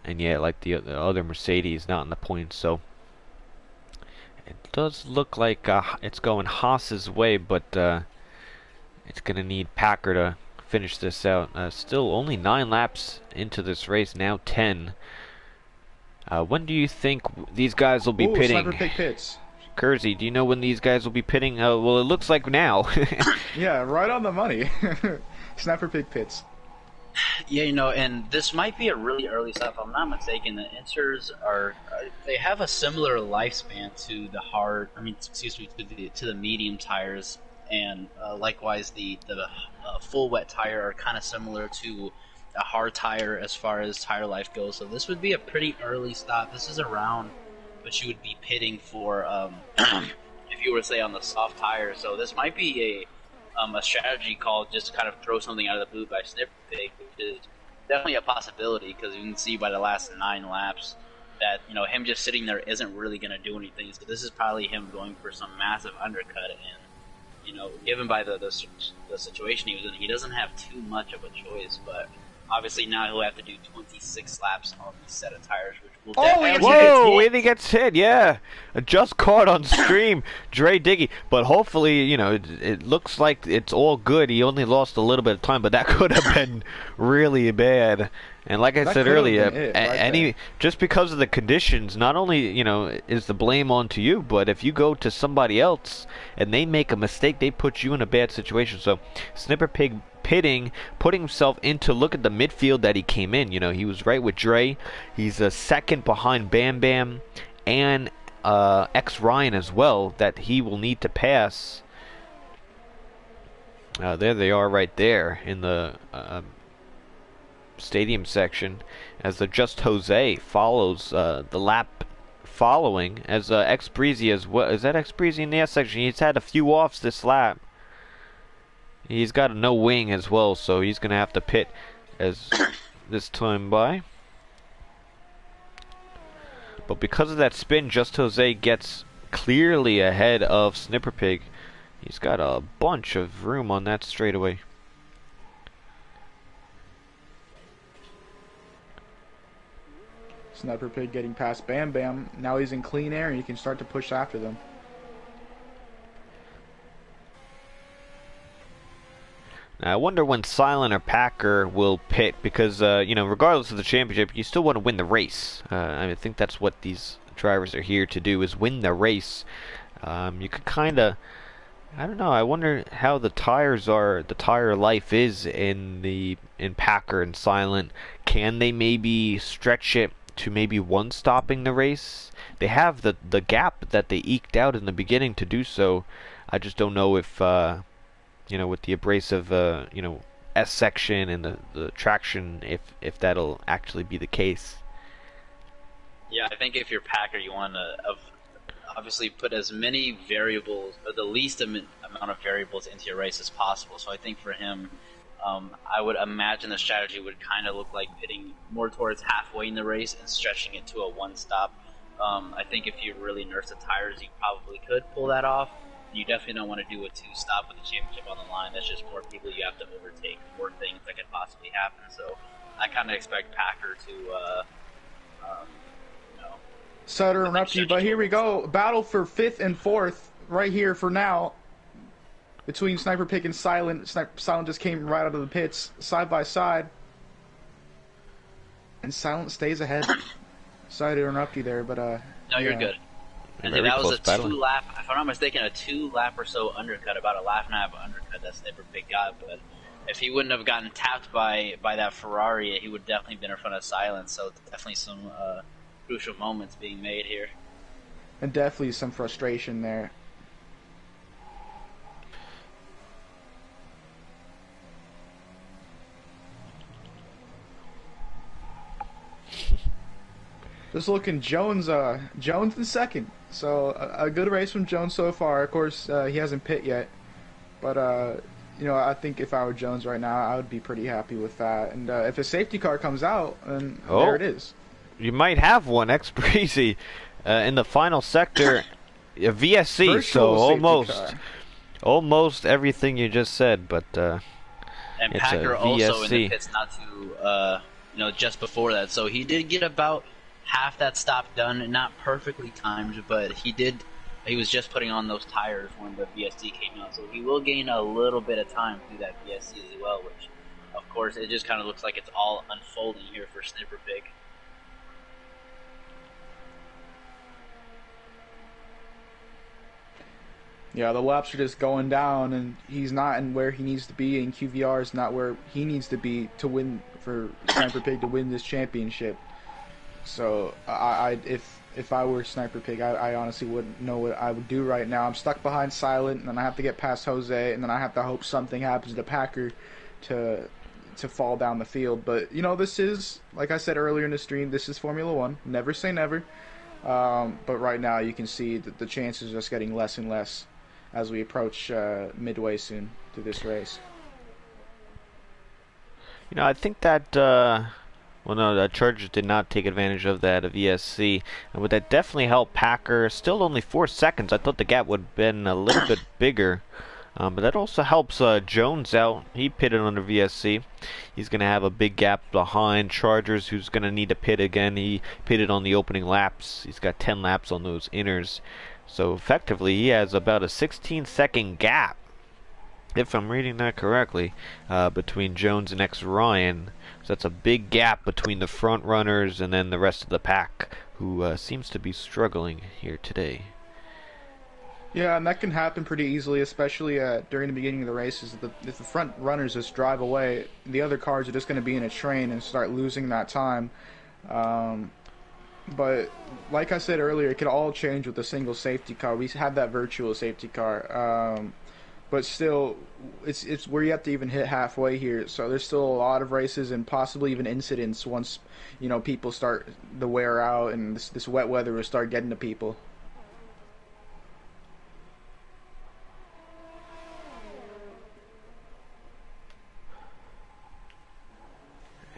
And yeah, like the other Mercedes, not in the points. So, It does look like it's going Haas's way, but it's going to need Packer to finish this out. Still only 9 laps into this race, now 10. When do you think these guys will be pitting? Sniper Pig pits. Kersey, do you know when these guys will be pitting? Well, it looks like now. Yeah, right on the money. Sniper Pig pits. Yeah, you know, and this might be a really early stop. If I'm not mistaken, the Inters they have a similar lifespan to the to the medium tires, and likewise the full wet tire are kind of similar to a hard tire as far as tire life goes. So this would be a pretty early stop. This is around what you would be pitting for if you were to say on the soft tire. So this might be a strategy called just to kind of throw something out of the blue by Snipper Pig, which is definitely a possibility, because you can see by the last 9 laps that, you know, him just sitting there isn't really going to do anything. So this is probably him going for some massive undercut, and, you know, given by the situation he was in, he doesn't have too much of a choice, but obviously now he'll have to do 26 laps on the set of tires, which will definitely... Whoa, and he gets hit, yeah. Just caught on stream, Dre Diggy. But hopefully, you know, it looks like it's all good. He only lost a little bit of time, but that could have been really bad. And like I said earlier, just because of the conditions, not only, you know, is the blame onto you, but if you go to somebody else and they make a mistake, they put you in a bad situation. So Snipper Pig putting himself into, look at the midfield that he came in. You know, he was right with Dre. He's a second behind Bam Bam and X Ryan as well, that he will need to pass. There they are right there in the stadium section, as the Just Jose follows the lap following, as X Breezy as well. Is that X Breezy in the S section? He's had a few offs this lap. He's got a no wing as well, so he's going to have to pit as this time by. But because of that spin, Just Jose gets clearly ahead of Snipper Pig. He's got a bunch of room on that straightaway. Sniper Pig getting past Bam Bam. Now he's in clean air and he can start to push after them. Now, I wonder when Silent or Packer will pit, because, you know, regardless of the championship, you still want to win the race. I think that's what these drivers are here to do, is win the race. You could kind of, I don't know, I wonder how the tire life is in Packer and Silent. Can they maybe stretch it to maybe one stopping the race? They have the gap that they eked out in the beginning to do so. I just don't know if... you know, with the abrasive, you know, S section and the traction, if that'll actually be the case. Yeah, I think if you're Packer, you want to obviously put as many variables, or the least amount of variables into your race as possible. So I think for him, I would imagine the strategy would kind of look like pitting more towards halfway in the race and stretching it to a one-stop. I think if you really nurse the tires, you probably could pull that off. You definitely don't want to do a 2-stop with the championship on the line. That's just more people you have to overtake, more things that could possibly happen. So I kind of expect Packer to, you know... Sutter and up to you, but here we go. Battle for 5th and 4th right here for now between Sniper Pig and Silent. Silent just came right out of the pits, side by side. And Silent stays ahead. Sorry to interrupt you there, but... No, you're good. And that was a 2-lap, if I'm not mistaken, a 2-lap or so undercut, about a lap and a half undercut that Snipper Pig got. But if he wouldn't have gotten tapped by that Ferrari, he would definitely have been in front of Silence. So definitely some crucial moments being made here. And definitely some frustration there. Just looking, Jones in second. So a good race from Jones so far. Of course, he hasn't pit yet, but you know, I think if I were Jones right now, I would be pretty happy with that. And if a safety car comes out, then there it is. You might have one, X Breezy, in the final sector, a VSC. Virtual so almost everything you just said, but and it's Packer a also in VSC. the pits not too, you know, just before that. So he did get about half that stop done, not perfectly timed, but he did He was just putting on those tires when the VSC came out, so he will gain a little bit of time through that VSC as well, which, of course, it just kind of looks like it's all unfolding here for Sniper Pig. Yeah, the laps are just going down, and he's not in where he needs to be, and QVR is not where he needs to be to win, for Sniper Pig to win this championship. So, if I were Sniper Pig, I honestly wouldn't know what I would do right now. I'm stuck behind Silent, and then I have to get past Jose, and then I have to hope something happens to Packer to fall down the field. But, you know, this is, like I said earlier in the stream, this is Formula One. Never say never. But right now you can see that the chances are just getting less and less as we approach midway soon to this race. You know, I think that, well, no, the Chargers did not take advantage of that VSC, and would that definitely help Packer. Still only 4 seconds. I thought the gap would have been a little bit bigger. But that also helps Jones out. He pitted under VSC. He's going to have a big gap behind Chargers, who's going to need to pit again. He pitted on the opening laps. He's got 10 laps on those inners. So effectively, he has about a 16-second gap, if I'm reading that correctly, between Jones and X Ryan. So that's a big gap between the front runners and then the rest of the pack, who seems to be struggling here today. Yeah, and that can happen pretty easily, especially during the beginning of the races. If the front runners just drive away, the other cars are just going to be in a train and start losing that time. But like I said earlier, it could all change with a single safety car. We had that virtual safety car. But still, it's where you have to even hit halfway here. So there's still a lot of races and possibly even incidents once, you know, people start to wear out and this wet weather will start getting to people.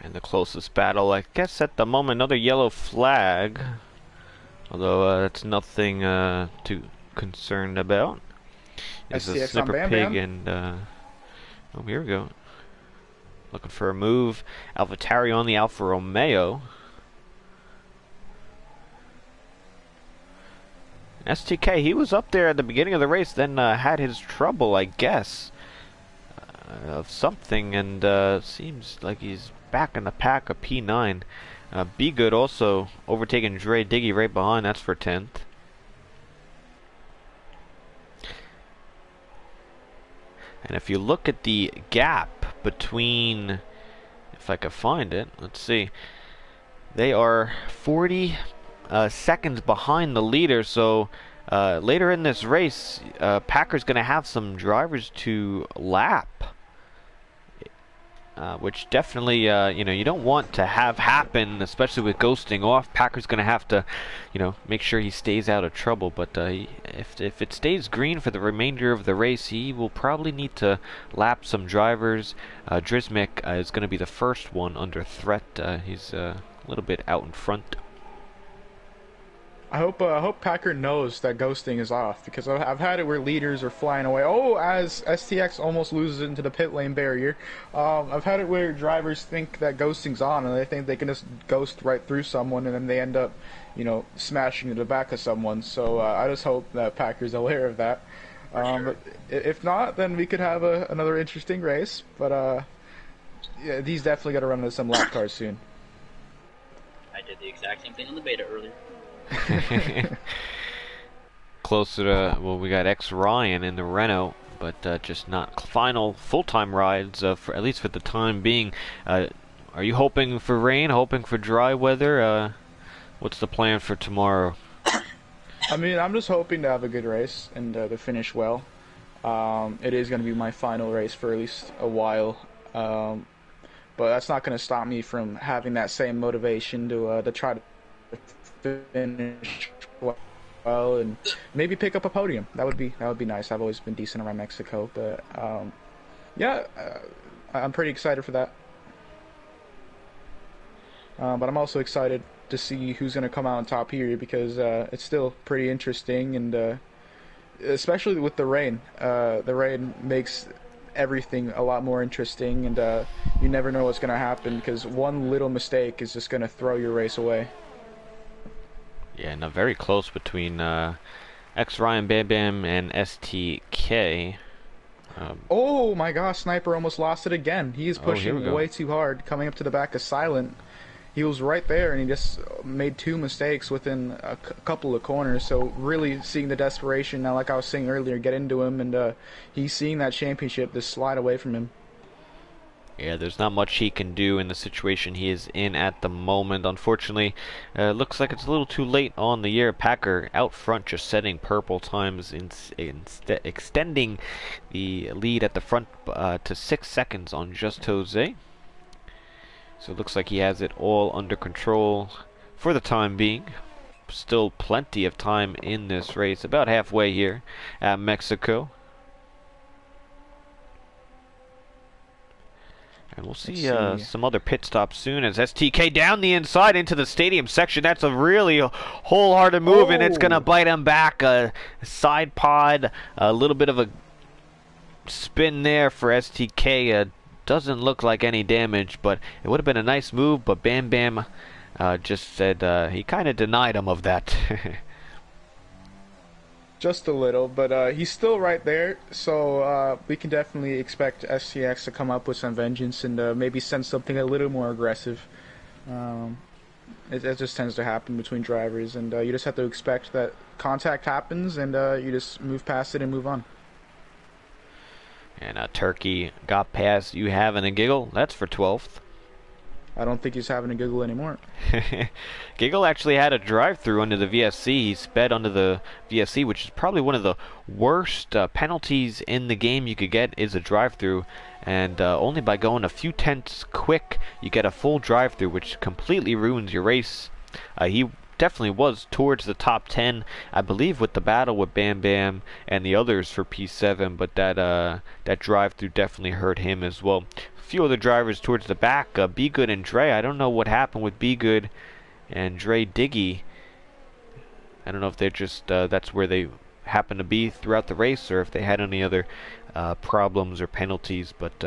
And the closest battle, I guess at the moment, another yellow flag. Although that's nothing too concerned about. It's a STX on Snipper Bam Pig Bam. and oh, here we go. Looking for a move. AlphaTauri on the Alfa Romeo. STK, he was up there at the beginning of the race, then had his trouble, I guess, of something, and seems like he's back in the pack of P9. Be Good also overtaking Dre Diggy right behind. That's for 10th. And if you look at the gap between, if I could find it, let's see, they are 40 seconds behind the leader. So later in this race, Packer's going to have some drivers to lap. Which definitely, you know, you don't want to have happen, especially with ghosting off. Packer's going to have to, you know, make sure he stays out of trouble. But if it stays green for the remainder of the race, he will probably need to lap some drivers. Drismic is going to be the first one under threat. He's a little bit out in front. I hope Packer knows that ghosting is off, because I've had it where leaders are flying away. Oh, as STX almost loses into the pit lane barrier. I've had it where drivers think that ghosting's on, and they think they can just ghost right through someone, and then they end up, you know, smashing into the back of someone. So I just hope that Packer's aware of that. Sure. But if not, then we could have another interesting race. But yeah, he's definitely got to run into some lap cars soon. I did the exact same thing on the beta earlier. Closer to, well, we got X Ryan in the Renault, but just not final full-time rides, for at least for the time being. Are you hoping for rain, hoping for dry weather? What's the plan for tomorrow? I mean, I'm just hoping to have a good race and to finish well. It is going to be my final race for at least a while, but that's not going to stop me from having that same motivation to try to finish well and maybe pick up a podium. That would be nice. I've always been decent around Mexico, but yeah, I'm pretty excited for that. But I'm also excited to see who's going to come out on top here, because it's still pretty interesting, and especially with the rain. The rain makes everything a lot more interesting, and you never know what's going to happen, because one little mistake is just going to throw your race away. Yeah, no, very close between X Ryan, Bam Bam, and STK. Oh my gosh, Sniper almost lost it again. He is Oh, here we pushing go. way too hard, coming up to the back of Silent. He was right there, and he just made 2 mistakes within a couple of corners. So really seeing the desperation now, like I was saying earlier, get into him, and he's seeing that championship just slide away from him. Yeah, there's not much he can do in the situation he is in at the moment. Unfortunately, looks like it's a little too late on the year. Packer out front, just setting purple times, extending the lead at the front to 6 seconds on Just Jose. So it looks like he has it all under control for the time being. Still plenty of time in this race, about halfway here at Mexico. And we'll see some other pit stops soon as STK down the inside into the stadium section. That's a really wholehearted move, and it's going to bite him back. A side pod, a little bit of a spin there for STK. Doesn't look like any damage, but it would have been a nice move, but Bam Bam just said he kind of denied him of that. Just a little, but he's still right there, so we can definitely expect STX to come up with some vengeance and maybe send something a little more aggressive. It just tends to happen between drivers, and you just have to expect that contact happens, and you just move past it and move on. And Turkey got past You Having a Giggle. That's for 12th. I don't think he's having a giggle anymore. Giggle actually had a drive-through under the VSC. He sped under the VSC, which is probably one of the worst penalties in the game you could get is a drive-through. And only by going a few tenths quick, you get a full drive-through, which completely ruins your race. He definitely was towards the top 10, I believe, with the battle with Bam Bam and the others for P7, but that drive-through definitely hurt him as well. Few other drivers towards the back, Be Good and Dre. I don't know what happened with Be Good and Dre Diggy. I don't know if they're just that's where they happen to be throughout the race, or if they had any other problems or penalties, but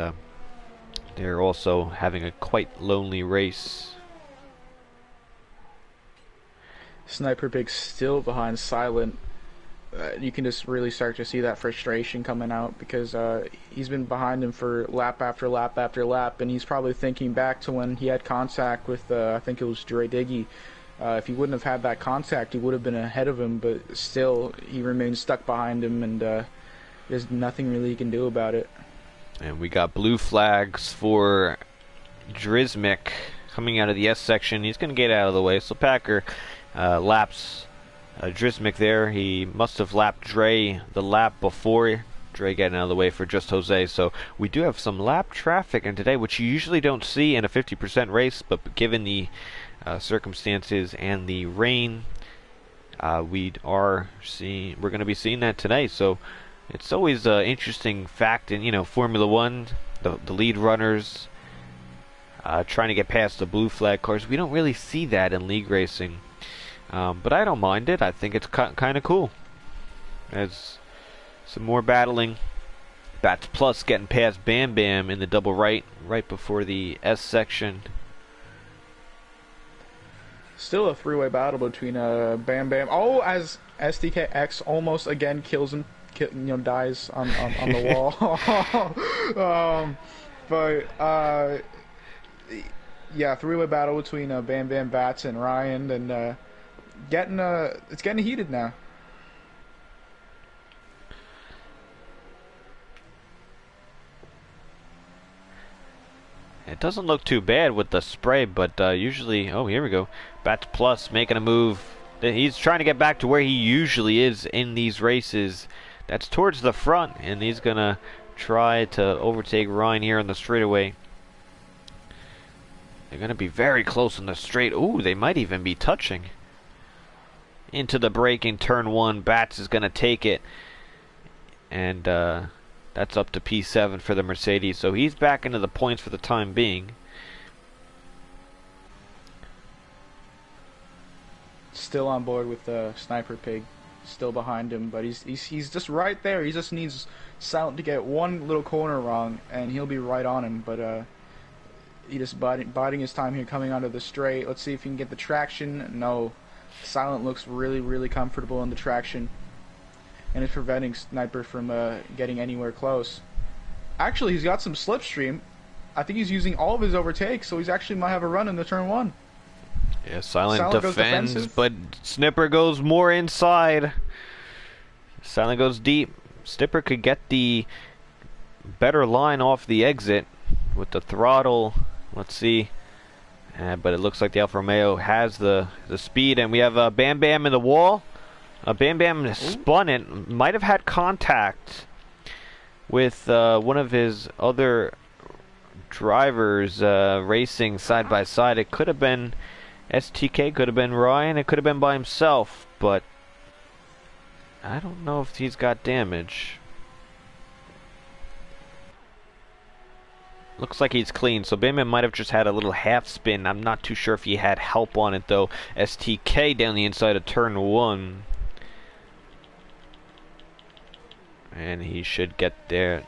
they're also having a quite lonely race. Sniper Pig still behind Silent. You can just really start to see that frustration coming out because he's been behind him for lap after lap after lap, and he's probably thinking back to when he had contact with I think it was Dre Diggy. If he wouldn't have had that contact, he would have been ahead of him, but still he remains stuck behind him, and there's nothing really he can do about it. And we got blue flags for Drizmic coming out of the S section. He's going to get out of the way, so Packer laps Drizmic there. He must have lapped Dre the lap before. Dre getting out of the way for Just Jose. So we do have some lap traffic in today, which you usually don't see in a 50% race, but given the circumstances and the rain, we're going to be seeing that today. So it's always an interesting fact in Formula One, the lead runners trying to get past the blue flag cars. We don't really see that in league racing. But I don't mind it. I think it's kind of cool. As some more battling. Bats Plus getting past Bam Bam in the double right before the S section. Still a three-way battle between Bam Bam. Oh, as SDKX almost again kills him, dies on the wall. Yeah, three-way battle between Bam Bam, Bats, and Ryan, and it's getting heated now. It doesn't look too bad with the spray, but usually, oh, here we go. Bats Plus making a move. He's trying to get back to where he usually is in these races. That's towards the front, and he's going to try to overtake Ryan here on the straightaway. They're going to be very close on the straight. Ooh, they might even be touching. Into the break in turn one. Bats is going to take it. And that's up to P7 for the Mercedes. So he's back into the points for the time being. Still on board with Sniper Pig. Still behind him, but he's just right there. He just needs Silent to get one little corner wrong, and he'll be right on him. But he just biding his time here, coming onto the straight. Let's see if he can get the traction. No, Silent looks really, really comfortable in the traction. and it's preventing Sniper from getting anywhere close. Actually, he's got some slipstream. I think he's using all of his overtakes, so he's actually might have a run in the turn 1. Yeah, Silent goes defends, defensive. but Snipper goes more inside. Silent goes deep. Snipper could get the better line off the exit with the throttle. Let's see. But it looks like the Alfa Romeo has the speed, and we have Bam Bam in the wall. Bam Bam spun it. Might have had contact with one of his other drivers racing side by side. It could have been STK, could have been Ryan, it could have been by himself, but I don't know if he's got damage. Looks like he's clean, so Bam Bam might have just had a little half spin. I'm not too sure if he had help on it though. STK down the inside of turn 1. And he should get there.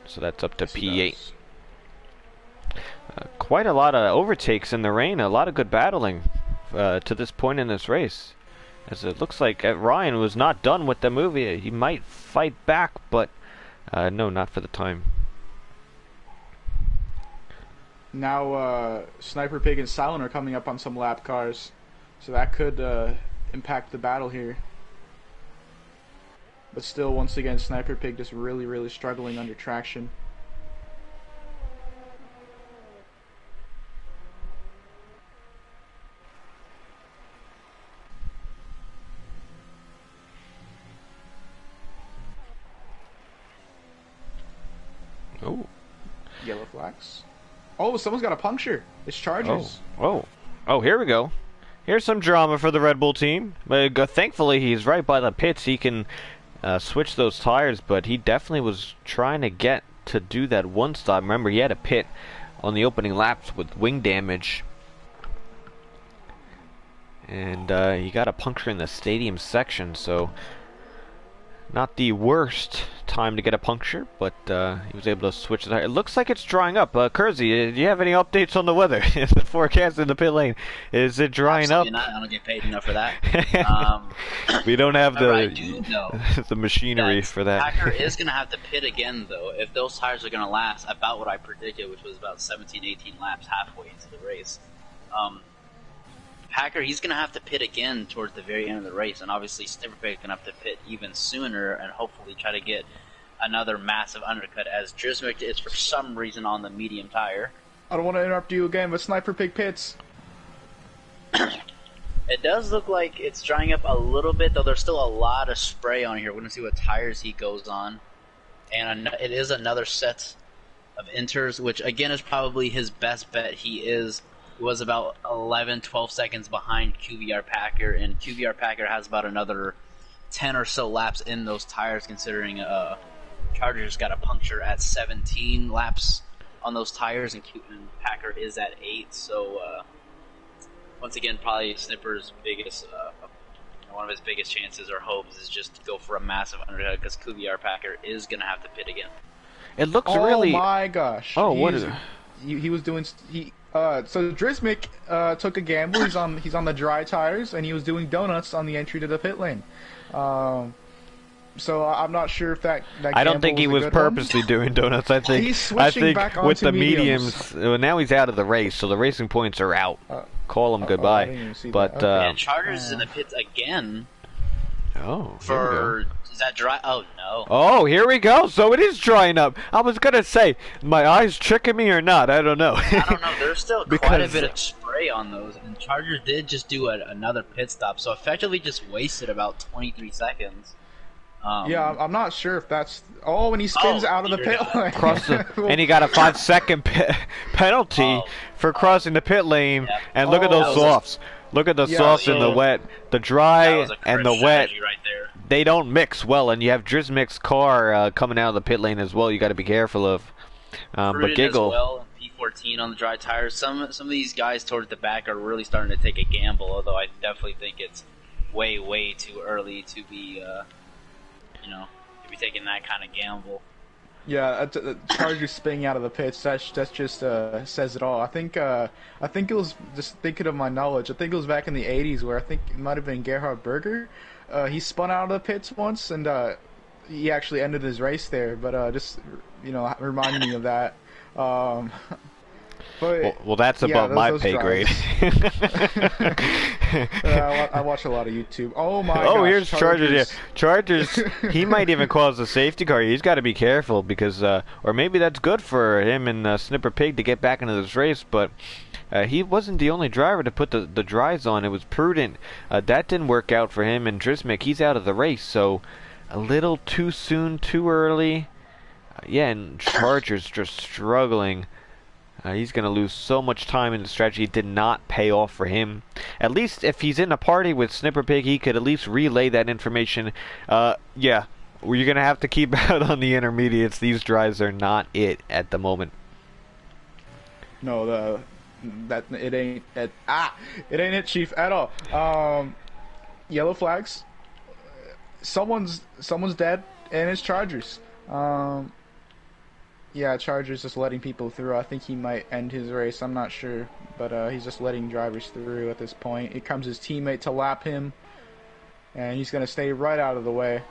So that's up to P8. Quite a lot of overtakes in the rain, a lot of good battling to this point in this race. As it looks like Ryan was not done with the movie. He might fight back, but no, not for the time. Now Sniper Pig and Silent are coming up on some lap cars, so that could impact the battle here. But still, once again, Sniper Pig just really struggling under traction. Oh. Yellow flags. Oh, someone's got a puncture. It's Chargers. Oh, here we go. Here's some drama for the Red Bull team. But thankfully, he's right by the pits. He can switch those tires, but he definitely was trying to get to do that one stop. Remember, he had a pit on the opening laps with wing damage. And he got a puncture in the stadium section, so not the worst time to get a puncture, but he was able to switch the tire. It looks like it's drying up. Kersey, do you have any updates on the weather in the forecast in the pit lane? Is it drying Absolutely up? Not. I don't get paid enough for that. We don't have I do know the machinery for that. Packer is going to have to pit again, though, if those tires are going to last about what I predicted, which was about 17, 18 laps halfway into the race. Packer, he's going to have to pit again towards the very end of the race, and obviously Snipper Pig going to have to pit even sooner and hopefully try to get another massive undercut, as Drismic is for some reason on the medium tire. I don't want to interrupt you again, but Sniper Pig pits. It does look like it's drying up a little bit, though there's still a lot of spray on here. We're going to see what tires he goes on. And it is another set of inters, which again is probably his best bet. He was about 11, 12 seconds behind QVR Packer, and QVR Packer has about another 10 or so laps in those tires, considering Chargers got a puncture at 17 laps on those tires, and Packer is at 8. So once again, probably Snipper's biggest, one of his biggest chances or hopes is just to go for a massive undercut, because QVR Packer is going to have to pit again. It looks really... Oh my gosh. Oh, what is it? He was doing... So Drismic took a gamble. He's on the dry tires, and he was doing donuts on the entry to the pit lane. So I'm not sure if that I don't think he was purposely doing donuts. I think he's switching back with onto the mediums. well, now he's out of the race, so the racing points are out. Call him goodbye. I didn't even see But that. Okay. And Chargers is in the pits again oh, for... Is that dry? Oh, no. oh, here we go. So it is drying up. I was gonna say, my eyes tricking me or not? I don't know. I don't know. There's still quite a Because- bit of spray on those, and Chargers did just do another pit stop, so effectively just wasted about 23 seconds. Yeah, I'm not sure if that's... Oh, when he spins out of the pit lane. And he got a 5-second penalty for crossing the pit lane. Yeah. And look at those softs. Look at the softs in the wet. The That dry was a and the correct wet, strategy right there. they don't mix well. And you have Drismic's car coming out of the pit lane as well. You got to be careful of. But Prudent Giggle. as well, P14 on the dry tires. Some of these guys towards the back are really starting to take a gamble, although I definitely think it's way too early to be, to be taking that kind of gamble. Yeah, Chargers spinning out of the pits. That's just says it all. I think it was, just thinking of my knowledge, I think it was back in the '80s where I think it might have been Gerhard Berger. He spun out of the pits once, and he actually ended his race there. But just reminding me of that. But well, that's above my pay grade. I watch a lot of YouTube. Oh my Oh, gosh, here's Chargers. Yeah. Chargers. He might even cause a safety car. He's got to be careful because, or maybe that's good for him and Snipper Pig to get back into this race. But he wasn't the only driver to put the dries on. It was Prudent. That didn't work out for him. And Drismic, he's out of the race. So a little too soon, too early. Yeah, and Chargers just struggling. He's going to lose so much time in the strategy. It did not pay off for him. At least if he's in a party with Snipper Pig, he could at least relay that information. Yeah, you're going to have to keep out on the intermediates. These drives are not it at the moment. No, it ain't it, Chief, at all. Yellow flags. Someone's dead, and it's Chargers. Yeah, Chargers just letting people through. I think he might end his race. I'm not sure, but he's just letting drivers through at this point. It comes his teammate to lap him, and he's going to stay right out of the way.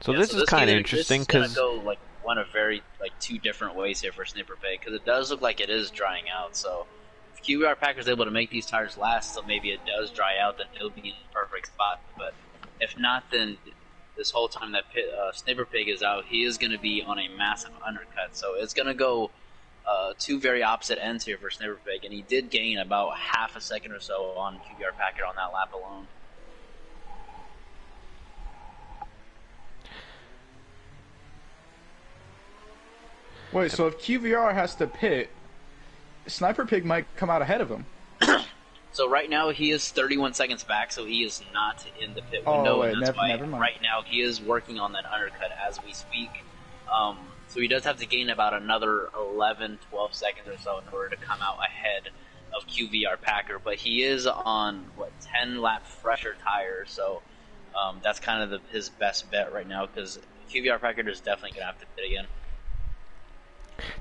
So this is kind of interesting because go like two different ways here for Snipper Pig, because it does look like it is drying out. So if QBR Packer is able to make these tires last, so maybe it does dry out, then it'll be in the perfect spot. But if not, then this whole time that Snipper Pig is out, he is going to be on a massive undercut. So it's going to go two very opposite ends here for Snipper Pig, and he did gain about half a second or so on QBR Packer on that lap alone. Wait, so if QVR has to pit, Sniper Pig might come out ahead of him. So right now he is 31 seconds back, so he is not in the pit window, and that's why never mind. Right now he is working on that undercut as we speak. So he does have to gain about another 11, 12 seconds or so in order to come out ahead of QVR Packer, but he is on 10 lap fresher tires, so that's kind of his best bet right now, because QVR Packer is definitely going to have to pit again.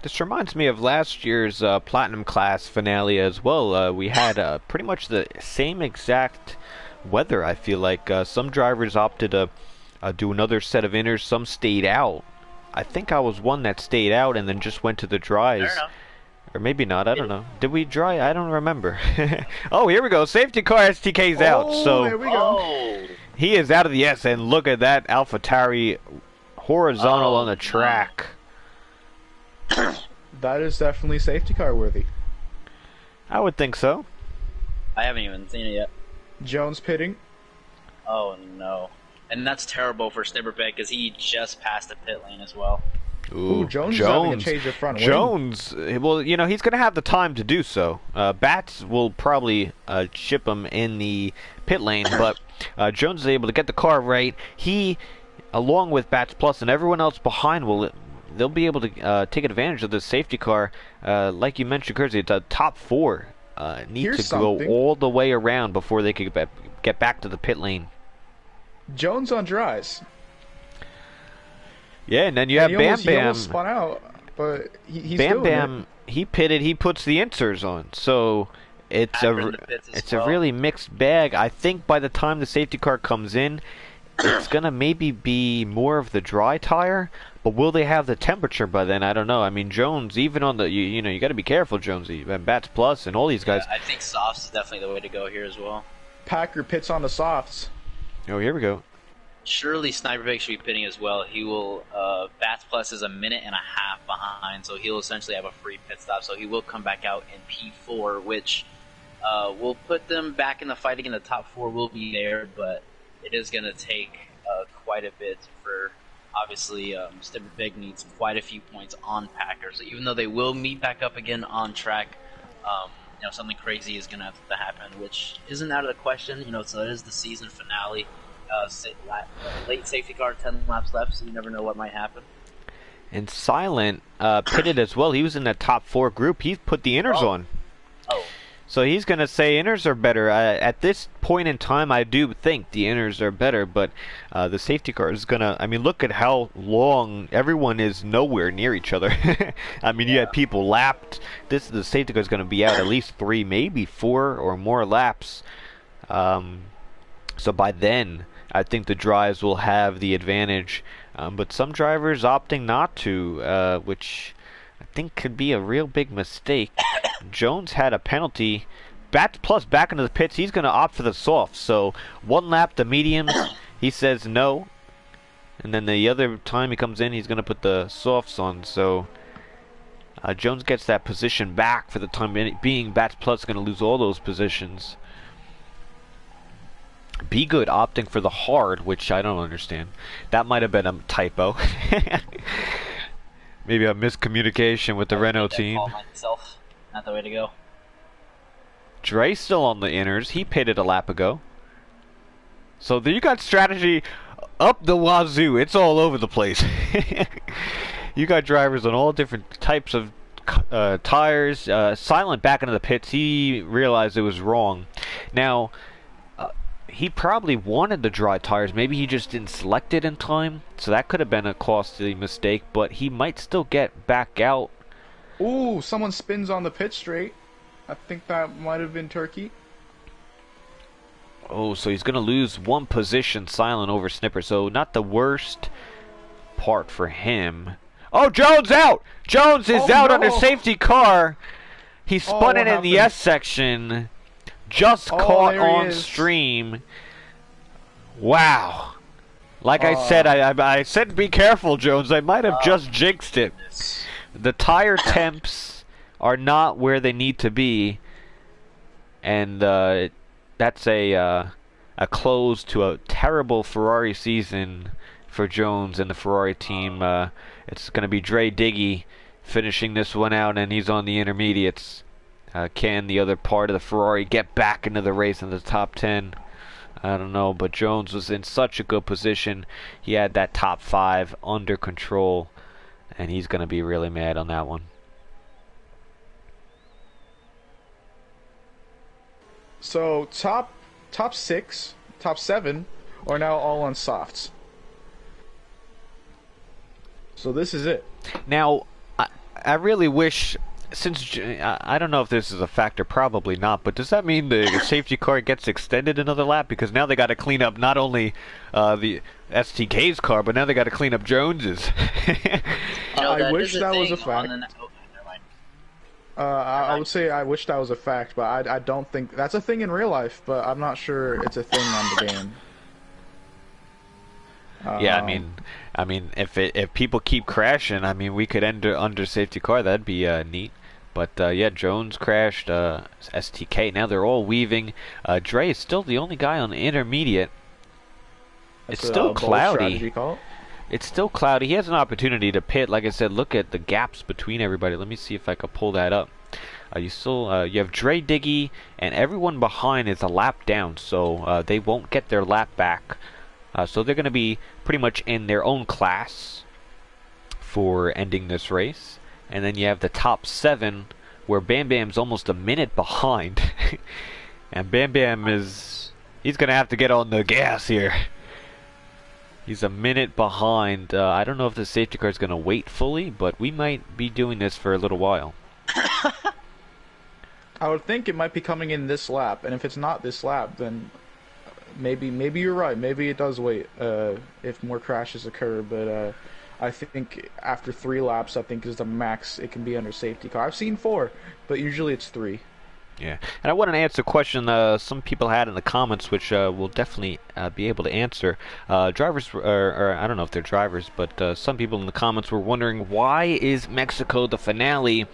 This reminds me of last year's Platinum Class finale as well. We had pretty much the same exact weather, I feel like. Some drivers opted to do another set of inners. Some stayed out. I think I was one that stayed out and then just went to the dries. Or maybe not, I don't know. Did we dry? I don't remember. Oh, here we go. Safety car STK's out. So here we go. He is out of the S, and look at that AlphaTauri horizontal on the track. That is definitely safety car worthy. I would think so. I haven't even seen it yet. Jones pitting. Oh no. And that's terrible for Snipper Pig, because he just passed the pit lane as well. Ooh, Jones is having to change the front wing. Jones, well, he's going to have the time to do so. Bats will probably chip him in the pit lane, but Jones is able to get the car right. He, along with Bats Plus and everyone else behind, they'll be able to take advantage of the safety car. Like you mentioned, Kersey, the top four need to go all the way around before they could get back to the pit lane. Jones on dries. Yeah, and then you have Bam Bam. He almost spun out, but he's Bam doing Bam, it. he pitted. He puts the inserts on, so it's a really mixed bag. I think by the time the safety car comes in, it's gonna maybe be more of the dry tire. But will they have the temperature by then? I don't know. I mean, Jones, even on the you got to be careful, Jonesy, and Bats Plus and all these guys. Yeah, I think softs is definitely the way to go here as well. Packer pits on the softs. Oh, here we go. Surely Sniper Pig should be pitting as well. He will. Bats Plus is a minute and a half behind, so he'll essentially have a free pit stop. So he will come back out in P4, which will put them back in the fight again. The top four will be there, but it is going to take quite a bit for. Obviously, Sniper Pig needs quite a few points on Packer. So even though they will meet back up again on track, something crazy is going to have to happen, which isn't out of the question. So it is the season finale. Late safety car, 10 laps left, so you never know what might happen. And Silent pitted as well. He was in that top four group. He put the inners on. Oh. So he's going to say inners are better. At this point in time, I do think the inners are better, but the safety car is going to... I mean, look at how long everyone is nowhere near each other. I mean, you had people lapped. The safety car is going to be out at least 3, maybe 4 or more laps. So by then, I think the drives will have the advantage. But some drivers opting not to, which I think could be a real big mistake. Jones had a penalty. Plus back into the pits, he's going to opt for the softs. So 1 lap the mediums, he says no. And then the other time he comes in, he's going to put the softs on. So Jones gets that position back for the time being. Bats Plus is going to lose all those positions. Be Good opting for the hard, which I don't understand. That might have been a typo. Maybe a miscommunication with the Renault team. Myself. Not the way to go. Dre's still on the inners. He pitted a lap ago. So there you got strategy up the wazoo. It's all over the place. You got drivers on all different types of tires. Silent back into the pits. He realized it was wrong. Now, he probably wanted the dry tires. Maybe he just didn't select it in time. So that could have been a costly mistake. But he might still get back out. Ooh, someone spins on the pit straight. I think that might have been Turkey. Oh, so he's going to lose 1 position silent over Snipper. So not the worst part for him. Oh, Jones out! Jones is out under safety car. He spun it in the S section. Just caught on stream. Wow. Like I said, I said be careful, Jones. I might have just jinxed it. The tire temps are not where they need to be, and that's a close to a terrible Ferrari season for Jones and the Ferrari team. It's going to be Dre Diggy finishing this one out, and he's on the intermediates. Can the other part of the Ferrari get back into the race in the top 10? I don't know, but Jones was in such a good position. He had that top 5 under control. And he's going to be really mad on that one. So top 6, top 7 are now all on softs. So this is it. Now, I really wish, since I don't know if this is a factor, probably not, but does that mean the safety car gets extended another lap? Because now they got to clean up not only the STK's car, but now they got to clean up Jones's. I wish that was a fact. I would say I wish that was a fact, but I don't think that's a thing in real life. But I'm not sure it's a thing on the game. Yeah, I mean, if people keep crashing, I mean, we could end under safety car. That'd be neat. But yeah, Jones crashed. STK. Now they're all weaving. Dre is still the only guy on the intermediate. It's still cloudy. It's still cloudy. He has an opportunity to pit. Like I said, look at the gaps between everybody. Let me see if I can pull that up. You have Dre Diggy, and everyone behind is a lap down, so they won't get their lap back. So they're going to be pretty much in their own class for ending this race. And then you have the top 7, where Bam Bam's almost a minute behind. And Bam Bam he's going to have to get on the gas here. He's a minute behind. I don't know if the safety car is going to wait fully, but we might be doing this for a little while. I would think it might be coming in this lap, and if it's not this lap, then maybe you're right. Maybe it does wait if more crashes occur, but I think after 3 laps, I think is the max it can be under safety car. I've seen 4, but usually it's 3. Yeah, and I wanted to answer a question some people had in the comments, which we'll definitely be able to answer. Drivers, or I don't know if they're drivers, but some people in the comments were wondering, why is Mexico the finale?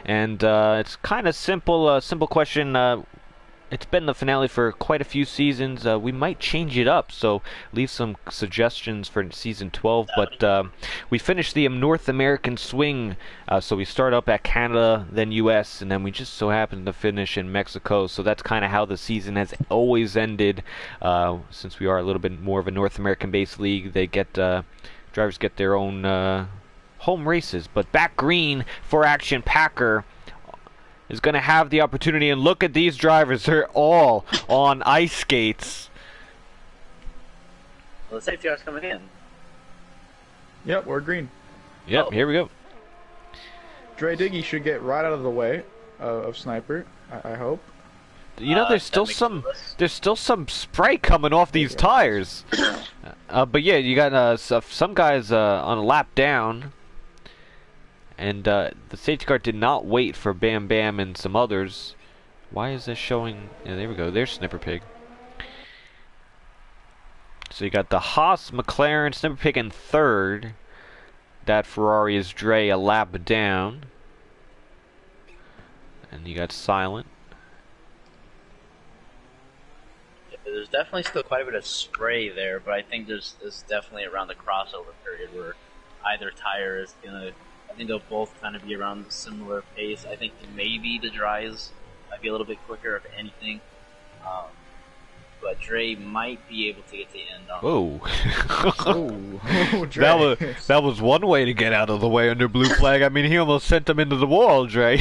And it's kind of simple question. It's been the finale for quite a few seasons. We might change it up, so leave some suggestions for season 12. But we finished the North American swing, so we start up at Canada, then U.S., and then we just so happen to finish in Mexico. So that's kind of how the season has always ended. Since we are a little bit more of a North American-based league, they get drivers get their own home races. But back green for Action Packer. is going to have the opportunity. And look at these drivers. They're all on ice skates. Well, the safety car's coming in. Yep, we're green. Yep, Here we go. Dre Diggy should get right out of the way of Sniper, I hope. You know, there's still some spray coming off these tires. But yeah, you got some guys on a lap down. And the safety car did not wait for Bam Bam and some others. Why is this showing? Yeah, there we go. There's Snipper Pig. So you got the Haas, McLaren, Snipper Pig in third. That Ferrari is Dre a lap down. And you got Silent. Yeah, there's definitely still quite a bit of spray there, but I think there's definitely around the crossover period where either tire is gonna. I think they'll both kind of be around a similar pace. I think maybe the dries might be a little bit quicker, if anything. But Dre might be able to get to the end on. Whoa! Dre. That was one way to get out of the way under blue flag. I mean, he almost sent him into the wall, Dre.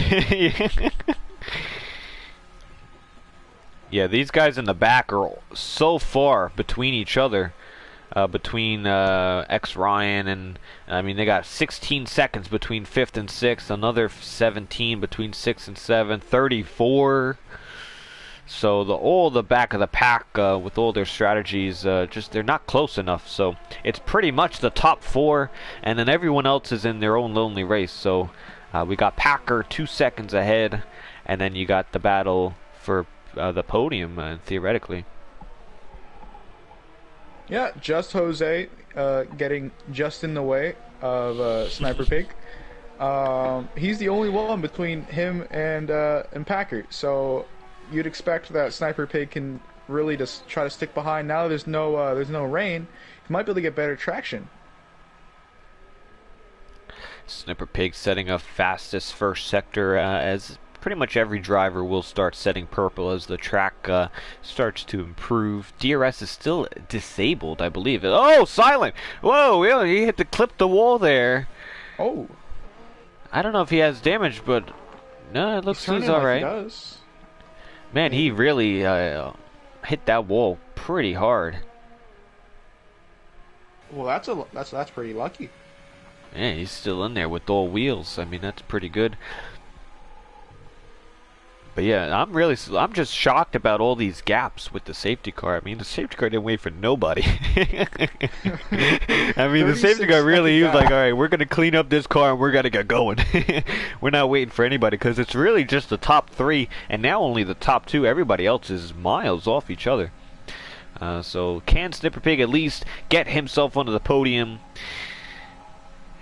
Yeah, these guys in the back are so far between each other. Between X Ryan and I mean they got 16 seconds between 5th and 6th, another 17 between 6th and 7th, 34. So all the back of the pack with all their strategies, just they're not close enough. So it's pretty much the top 4, and then everyone else is in their own lonely race. So we got Packer 2 seconds ahead, and then you got the battle for the podium theoretically. Yeah, just Jose getting just in the way of Sniper Pig. He's the only one between him and Packer. So you'd expect that Sniper Pig can really just try to stick behind. Now there's no rain. He might be able to get better traction. Sniper Pig setting a fastest first sector as pretty much every driver will start setting purple as the track starts to improve. DRS is still disabled, I believe. Oh, Silent! Whoa, yeah, he hit the wall there. Oh. I don't know if he has damage, but no, it looks he's all right. He does. Man, he really hit that wall pretty hard. Well, that's pretty lucky. Yeah, he's still in there with all wheels. I mean, that's pretty good. But yeah, I'm just shocked about all these gaps with the safety car. I mean, the safety car didn't wait for nobody. I mean, the safety car really was like, all right, we're going to clean up this car and we're going to get going. We're not waiting for anybody because it's really just the top 3 and now only the top 2. Everybody else is miles off each other. So can Snipper Pig at least get himself onto the podium?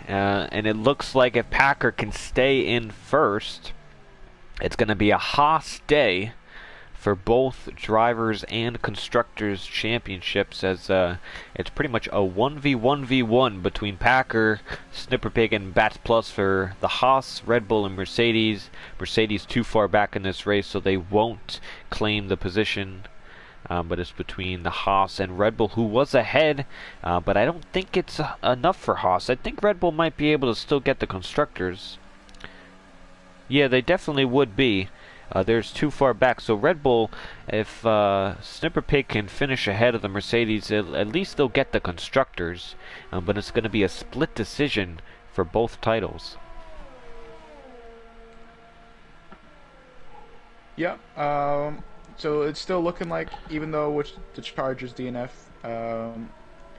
And it looks like if Packer can stay in first, it's going to be a Haas day for both drivers and constructors championships, as it's pretty much a 1v1v1 between Packer, Snipper Pig, and Bats Plus for the Haas, Red Bull, and Mercedes. Mercedes too far back in this race, so they won't claim the position. But it's between the Haas and Red Bull, who was ahead, but I don't think it's enough for Haas. I think Red Bull might be able to still get the constructors. Yeah, they definitely would be. There's too far back. So Red Bull, if Snipper Pig can finish ahead of the Mercedes, at least they'll get the constructors. But it's going to be a split decision for both titles. Yeah. So it's still looking like, even though the Chargers DNF,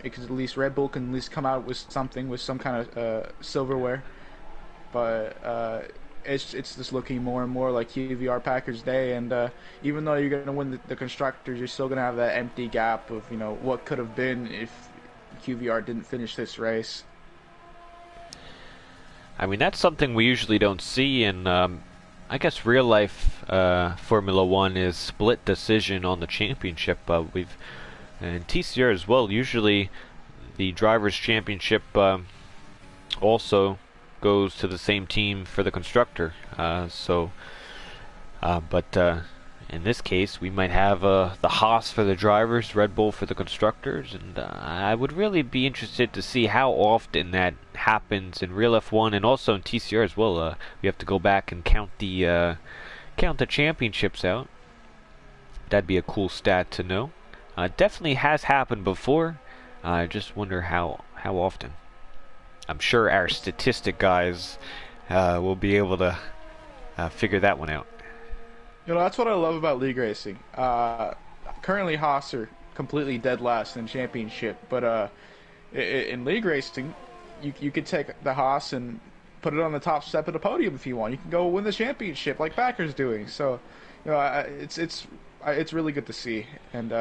it could at least Red Bull can at least come out with something, with some kind of silverware. But it's just looking more and more like QVR Packers Day, and even though you're going to win the constructors, you're still going to have that empty gap of what could have been if QVR didn't finish this race. I mean, that's something we usually don't see in I guess real life Formula One is split decision on the championship. We've and TCR as well. Usually, the drivers' championship also goes to the same team for the constructor. But in this case, we might have the Haas for the drivers, Red Bull for the constructors, and I would really be interested to see how often that happens in real F1 and also in TCR as well. We have to go back and count the count the championships out. That'd be a cool stat to know. Definitely has happened before. I just wonder how often. I'm sure our statistic guys will be able to figure that one out. You know, that's what I love about league racing. Currently, Haas are completely dead last in championship, but in league racing, you could take the Haas and put it on the top step of the podium if you want. You can go win the championship like Backer's doing. So, you know, it's really good to see, and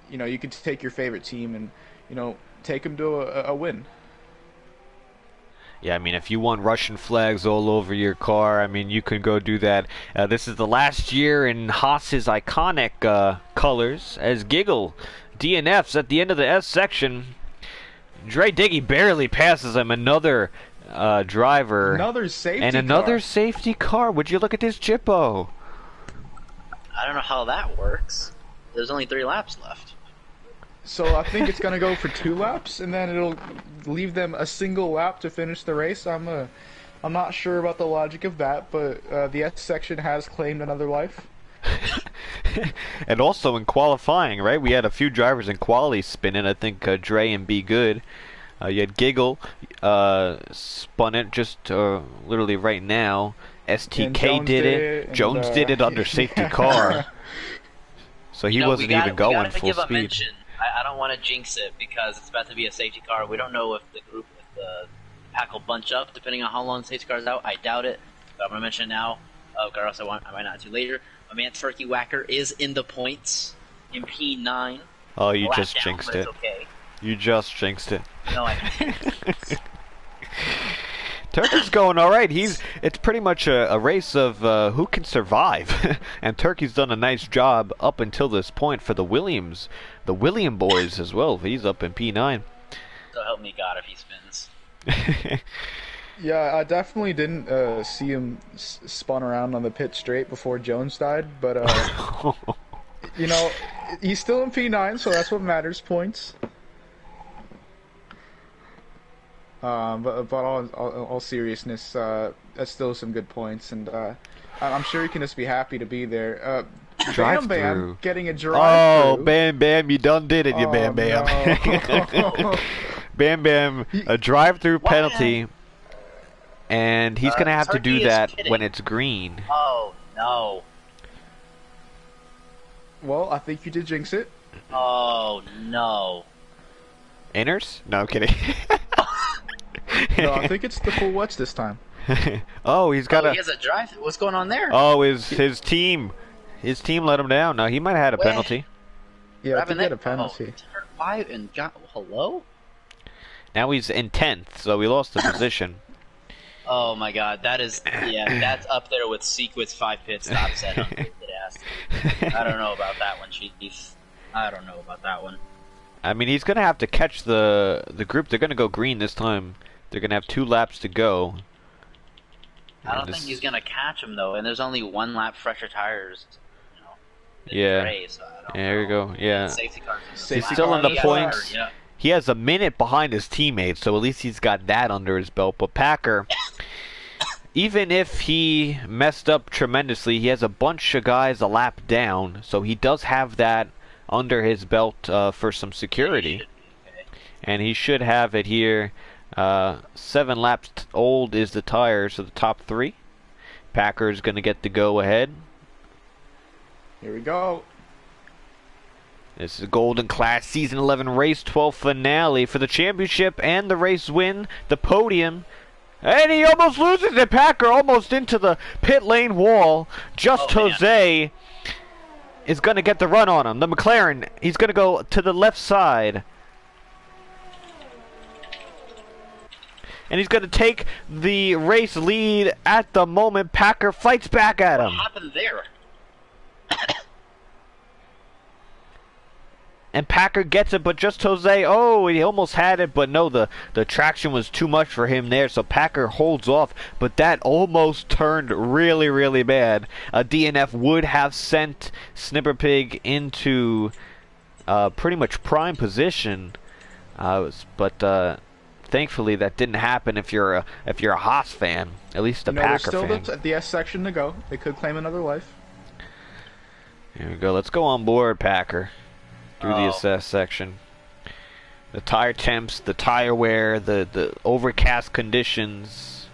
you know, you can take your favorite team and, you know, take them to a win. Yeah, I mean, if you want Russian flags all over your car, I mean, you can go do that. This is the last year in Haas's iconic colors as Giggle DNFs at the end of the S section. Dre Diggy barely passes him. Another driver. Another safety and car. another safety car. Would you look at this Jippo? I don't know how that works. There's only 3 laps left. So I think it's gonna go for 2 laps, and then it'll leave them a single lap to finish the race. I'm not sure about the logic of that, but the S section has claimed another life. And also in qualifying, right? We had a few drivers in quali spinning. I think Dre and Be Good. You had Giggle spun it just literally right now. STK did it. Jones did it under safety car. So he wasn't even going full speed. Mention. I don't want to jinx it because it's about to be a safety car. We don't know if the pack will bunch up depending on how long the safety car is out. I doubt it, but I'm going to mention it now. Or else I might not do later. My man Turkey Whacker is in the points in P9. Oh, you just jinxed it. Okay. You just jinxed it. No, I didn't. Turkey's going all right. It's pretty much a race of who can survive, and Turkey's done a nice job up until this point for the William boys as well. He's up in P9. So help me God if he spins. Yeah, I definitely didn't see him spun around on the pit straight before Jones died, but you know, he's still in P9, so that's what matters, points. But all seriousness, that's still some good points, and I'm sure you can just be happy to be there. Bam Bam getting a drive. Oh, Bam Bam, you done did it, you Bam Bam. No. Bam Bam, a drive-through penalty, and he's gonna have to do that when it's green. Oh no. Well, I think you did jinx it. Oh no. Inners? No, I'm kidding. No, I think it's the full wets this time. Oh, he has a drive. What's going on there? Oh, his team let him down. No, he might have had a penalty. Yeah, I think he had a penalty. Five and hello? Now he's in 10th, so he lost the position. Oh my God, that's up there with Sequit's 5 pit stop set on the ass. I don't know about that one, Chief. I don't know about that one. I mean, he's gonna have to catch the group. They're gonna go green this time. They're gonna have 2 laps to go. I don't think he's gonna catch him though, and there's only 1 lap fresher tires. Yeah. Race, so there you go. Yeah. Safety cars He's still in the points. Yeah. He has a minute behind his teammates, so at least he's got that under his belt. But Packer, even if he messed up tremendously, he has a bunch of guys a lap down, so he does have that under his belt for some security. And he should have it here. 7 laps old is the tire, so the top 3. Packer's going to get the go ahead. Here we go. This is Golden Class Season 11 Race 12 finale for the championship and the race win, the podium. And he almost loses it. Packer almost into the pit lane wall. Jose is going to get the run on him. The McLaren, he's going to go to the left side. And he's going to take the race lead at the moment. Packer fights back at him. What happened there? And Packer gets it, but just Jose, he almost had it, but no, the traction was too much for him there, so Packer holds off, but that almost turned really, really bad. A DNF would have sent Snipper Pig into pretty much prime position, but thankfully that didn't happen if you're a Haas fan, at least a Packer there's fan. still the S section to go. They could claim another life. Here we go. Let's go on board, Packer, through the SS section. The tire temps, the tire wear, the overcast conditions.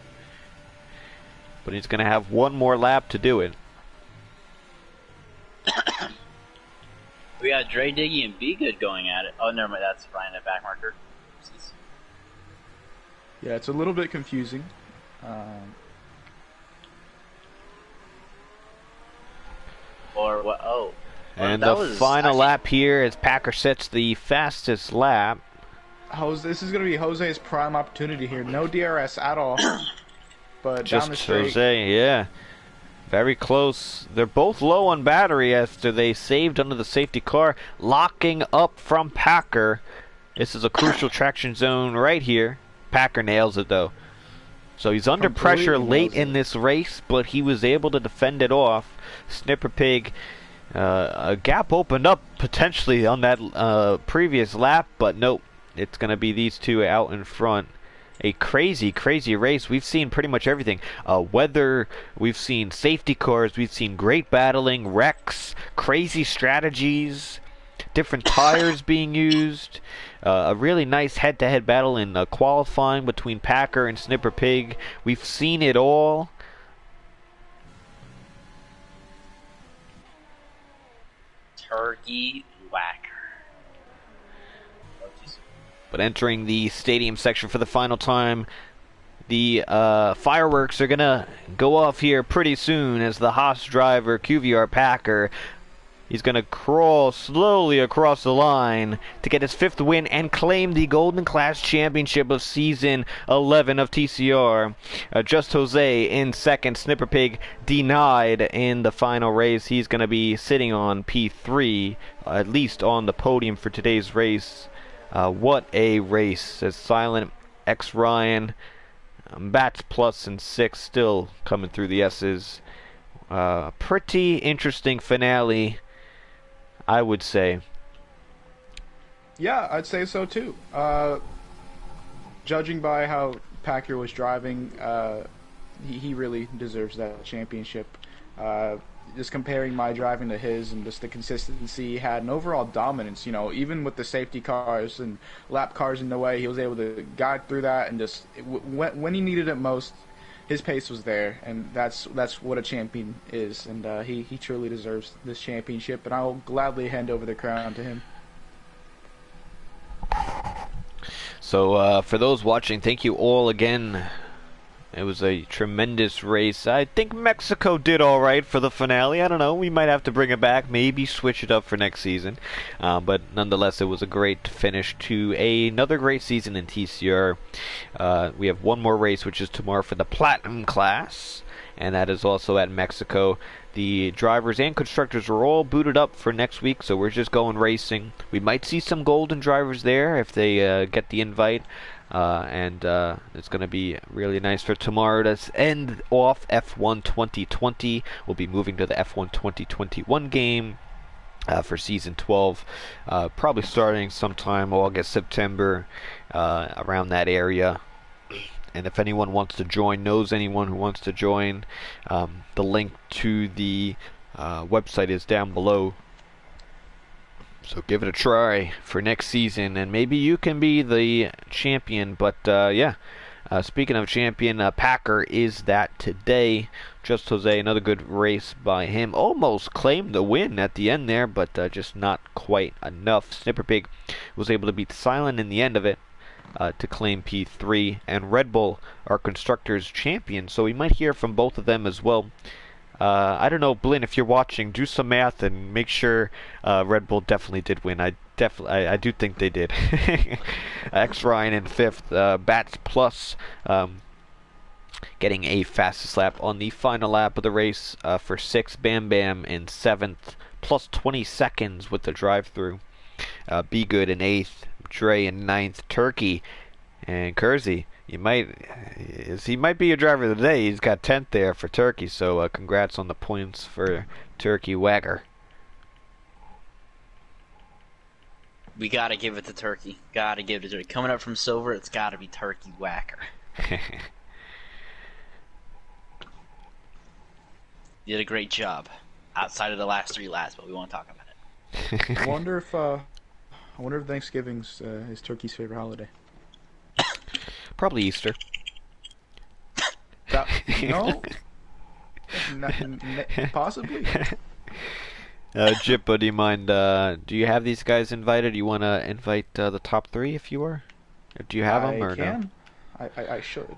But he's going to have one more lap to do it. We got Dre Diggy and Be Good going at it. Oh, never mind. That's Ryan at back marker. Yeah, it's a little bit confusing. Or what? Oh. And the final lap here as Packer sets the fastest lap. This is going to be Jose's prime opportunity here. No DRS at all. But just down the straight. Jose, yeah. Very close. They're both low on battery after they saved under the safety car. Locking up from Packer. This is a crucial traction zone right here. Packer nails it though. So he's under pressure late in this race, but he was able to defend it off. Snipper Pig, a gap opened up potentially on that previous lap, but nope. It's going to be these two out in front. A crazy, crazy race. We've seen pretty much everything. Weather, we've seen safety cars, we've seen great battling, wrecks, crazy strategies, different tires being used. A really nice head-to-head battle in qualifying between Packer and Snipper Pig. We've seen it all. Turkey whacker. But entering the stadium section for the final time, the fireworks are going to go off here pretty soon as the Haas driver, QVR Packer, he's going to crawl slowly across the line to get his 5th win and claim the Golden Class Championship of Season 11 of TCR. Just Jose in second. Snipper Pig denied in the final race. He's going to be sitting on P3, at least on the podium for today's race. What a race, says Silent X Ryan. Bats plus and 6 still coming through the S's. Pretty interesting finale, I would say. Yeah, I'd say so too. Judging by how Packer was driving, he really deserves that championship. Just comparing my driving to his and just the consistency he had and overall dominance, even with the safety cars and lap cars in the way, he was able to guide through that and just when he needed it most, his pace was there, and that's what a champion is, and he truly deserves this championship, and I will gladly hand over the crown to him. So for those watching, thank you all again. It was a tremendous race. I think Mexico did all right for the finale. I don't know. We might have to bring it back. Maybe switch it up for next season. But nonetheless, it was a great finish to another great season in TCR. We have one more race, which is tomorrow for the Platinum class. And that is also at Mexico. The drivers and constructors are all booted up for next week, so we're just going racing. We might see some golden drivers there if they get the invite. And it's going to be really nice for tomorrow to end off F1 2020. We'll be moving to the F1 2021 game for Season 12, probably starting sometime August, September, around that area. And if anyone wants to join, knows anyone who wants to join, the link to the website is down below. So give it a try for next season, and maybe you can be the champion. But yeah, speaking of champion, Packer is that today. Just Jose, another good race by him. Almost claimed the win at the end there, but just not quite enough. Snipper Pig was able to beat Silent in the end of it to claim P3. And Red Bull, our constructors champion, so we might hear from both of them as well. I don't know, Blinn, if you're watching, do some math and make sure Red Bull definitely did win. I do think they did. X Ryan in 5th, Bats Plus getting a fastest lap on the final lap of the race for 6th. Bam Bam in 7th, plus 20 seconds with the drive-through. Be Good in 8th, Dre in 9th, Turkey and Kersey. He might be your driver of the day. He's got 10th there for Turkey, so congrats on the points for Turkey Wagger. We gotta give it to Turkey. Gotta give it to Turkey. Coming up from silver, it's gotta be Turkey Whacker. Did a great job. Outside of the last 3 laps, but we won't talk about it. I wonder if Thanksgiving's is Turkey's favorite holiday. Probably Easter. No, possibly. Jippo, do you mind? Do you have these guys invited? You want to invite the top 3 if you are? Or do you have them or can. no? I should.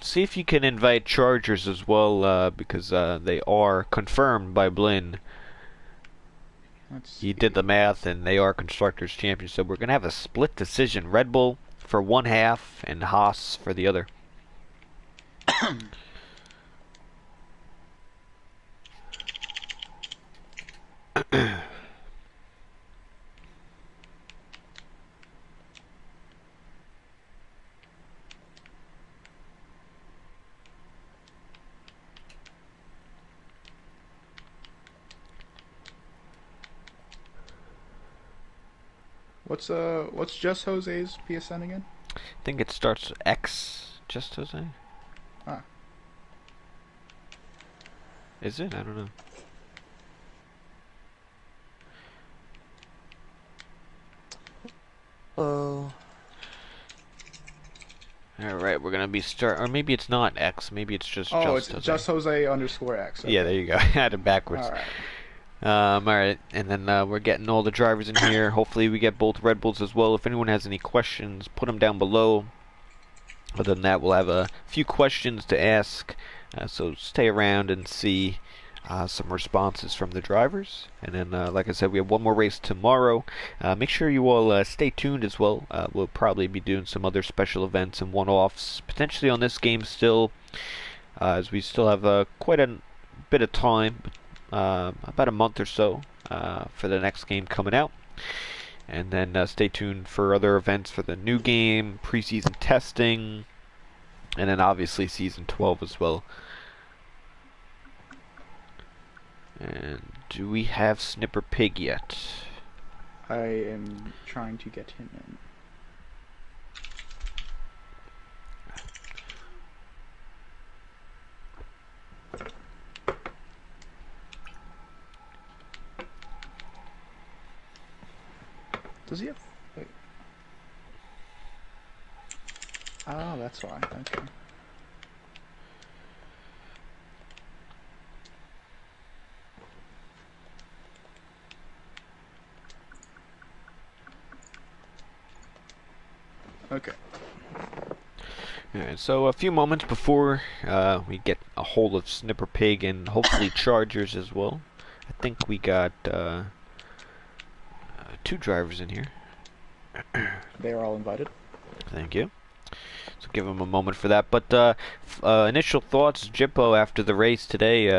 See if you can invite Chargers as well, because they are confirmed by Blinn. He did the math, and they are Constructors Champions. So we're going to have a split decision. Red Bull for one half, and Haas for the other. What's Just Jose's PSN again? I think it starts X. Just Jose? Ah. Is it? I don't know. Oh. Alright, we're gonna be or maybe it's not X, maybe it's just it's Just Jose _ X. Okay. Yeah, there you go. I had it backwards. Alright. Alright, and then we're getting all the drivers in here. Hopefully we get both Red Bulls as well. If anyone has any questions, put them down below. Other than that, we'll have a few questions to ask, so stay around and see some responses from the drivers. And then, like I said, we have one more race tomorrow. Make sure you all stay tuned as well. We'll probably be doing some other special events and one-offs, potentially on this game still, as we still have quite a bit of time, about a month or so, for the next game coming out. And then stay tuned for other events for the new game, preseason testing, and then obviously Season 12 as well. And do we have Snipper Pig yet? I am trying to get him in. Does he have... Wait. Oh, that's why. Okay. Okay. Alright, so a few moments before we get a hold of Snipper Pig and hopefully Chargers as well. I think we got 2 drivers in here. They are all invited. Thank you. So give them a moment for that. But initial thoughts, Jippo, after the race today.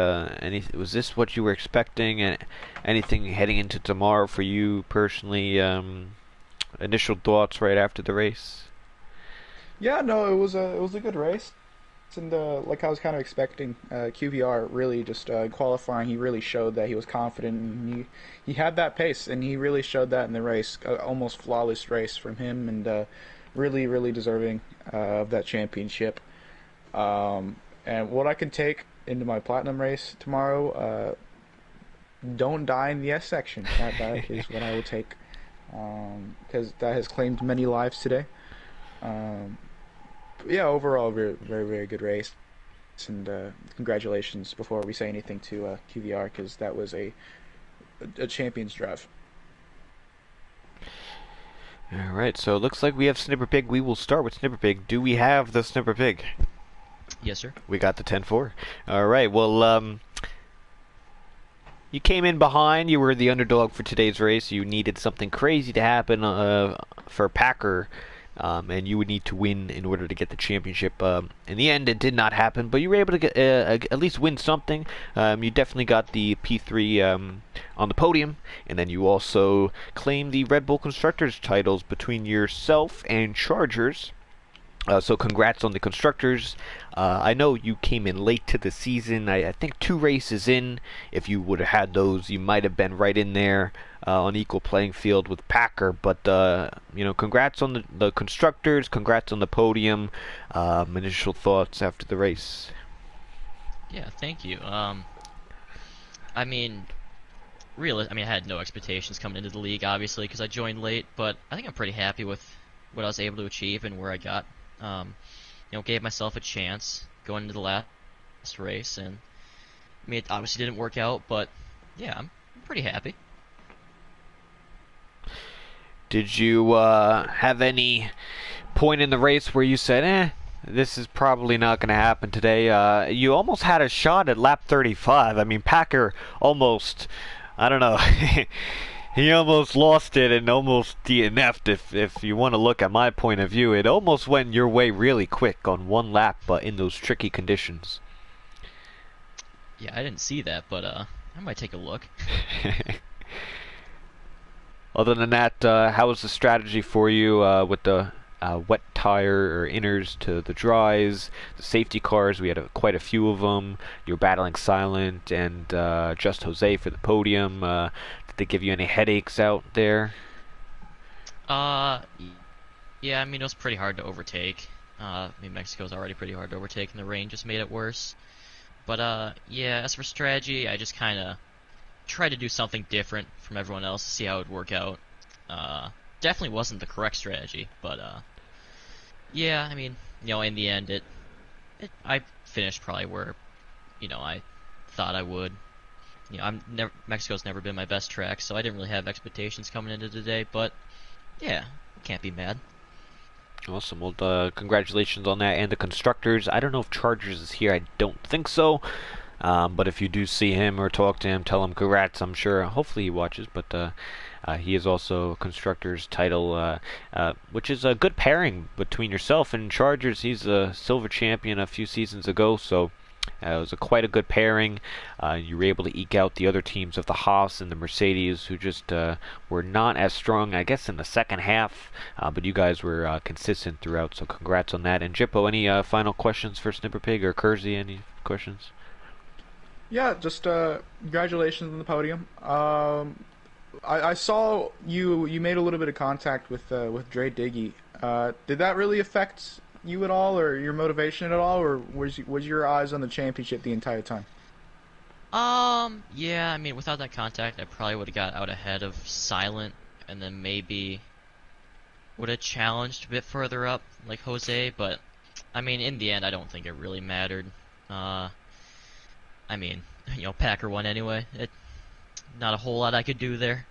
Was this what you were expecting? Anything heading into tomorrow for you personally? Initial thoughts right after the race? Yeah, no, it was a good race, and like I was kind of expecting, QVR really just qualifying. He really showed that he was confident, and he had that pace, and he really showed that in the race. Almost flawless race from him, and really deserving of that championship. And what I can take into my platinum race tomorrow, don't die in the S section. That is what I will take, because that has claimed many lives today. Yeah, overall, very good race, and congratulations before we say anything to QVR, because that was a champion's drive. Alright, so it looks like we have Snipper Pig. We will start with Snipper Pig. Do we have the Snipper Pig? Yes, sir. We got the 10-4. Alright, well, you came in behind. You were the underdog for today's race. You needed something crazy to happen for Packer. And you would need to win in order to get the championship. In the end, it did not happen, but you were able to get, at least win something. You definitely got the P3 on the podium, and then you also claimed the Red Bull Constructors titles between yourself and Chargers. So congrats on the constructors. I know you came in late to the season. I think 2 races in. If you would have had those, you might have been right in there on equal playing field with Packer. But congrats on the constructors. Congrats on the podium. Initial thoughts after the race. Yeah, thank you. I mean, I had no expectations coming into the league, obviously, because I joined late. But I think I'm pretty happy with what I was able to achieve and where I got. Gave myself a chance going into the last race, and I mean, it obviously didn't work out, but yeah, I'm pretty happy. Did you have any point in the race where you said, this is probably not going to happen today? You almost had a shot at lap 35. I mean, Packer almost, I don't know, he almost lost it and almost DNF'd. If you want to look at my point of view, it almost went your way really quick on one lap, but in those tricky conditions. Yeah, I didn't see that, but I might take a look. Other than that, how was the strategy for you with the wet tire or inners to the dries, the safety cars? We had quite a few of them. You were battling Silent and Just Jose for the podium. Did they give you any headaches out there? Yeah, I mean, it was pretty hard to overtake. Mexico's already pretty hard to overtake, and the rain just made it worse. But yeah, as for strategy, I just kind of tried to do something different from everyone else to see how it would work out. Definitely wasn't the correct strategy, but yeah, I mean, in the end, I finished probably where, I thought I would. Mexico's never been my best track, so I didn't really have expectations coming into today, but yeah, can't be mad. Awesome. Well, congratulations on that and the constructors. I don't know if Chargers is here. I don't think so. But if you do see him or talk to him, tell him congrats. I'm sure, hopefully he watches, but he is also constructors title, which is a good pairing between yourself and Chargers. He's a silver champion a few seasons ago, so it was quite a good pairing. You were able to eke out the other teams of the Haas and the Mercedes, who just were not as strong, I guess, in the second half, but you guys were consistent throughout, so congrats on that. And Jippo, any final questions for Snipper Pig or Kersey? Any questions? Yeah, just congratulations on the podium. I saw you made a little bit of contact with Dre Diggy. Did that really affect you at all, or your motivation at all, or was your eyes on the championship the entire time? Yeah, I mean, without that contact, I probably would have got out ahead of Silent, and then maybe would have challenged a bit further up, like Jose, but, I mean, in the end, I don't think it really mattered. I mean, Packer won anyway. Not a whole lot I could do there.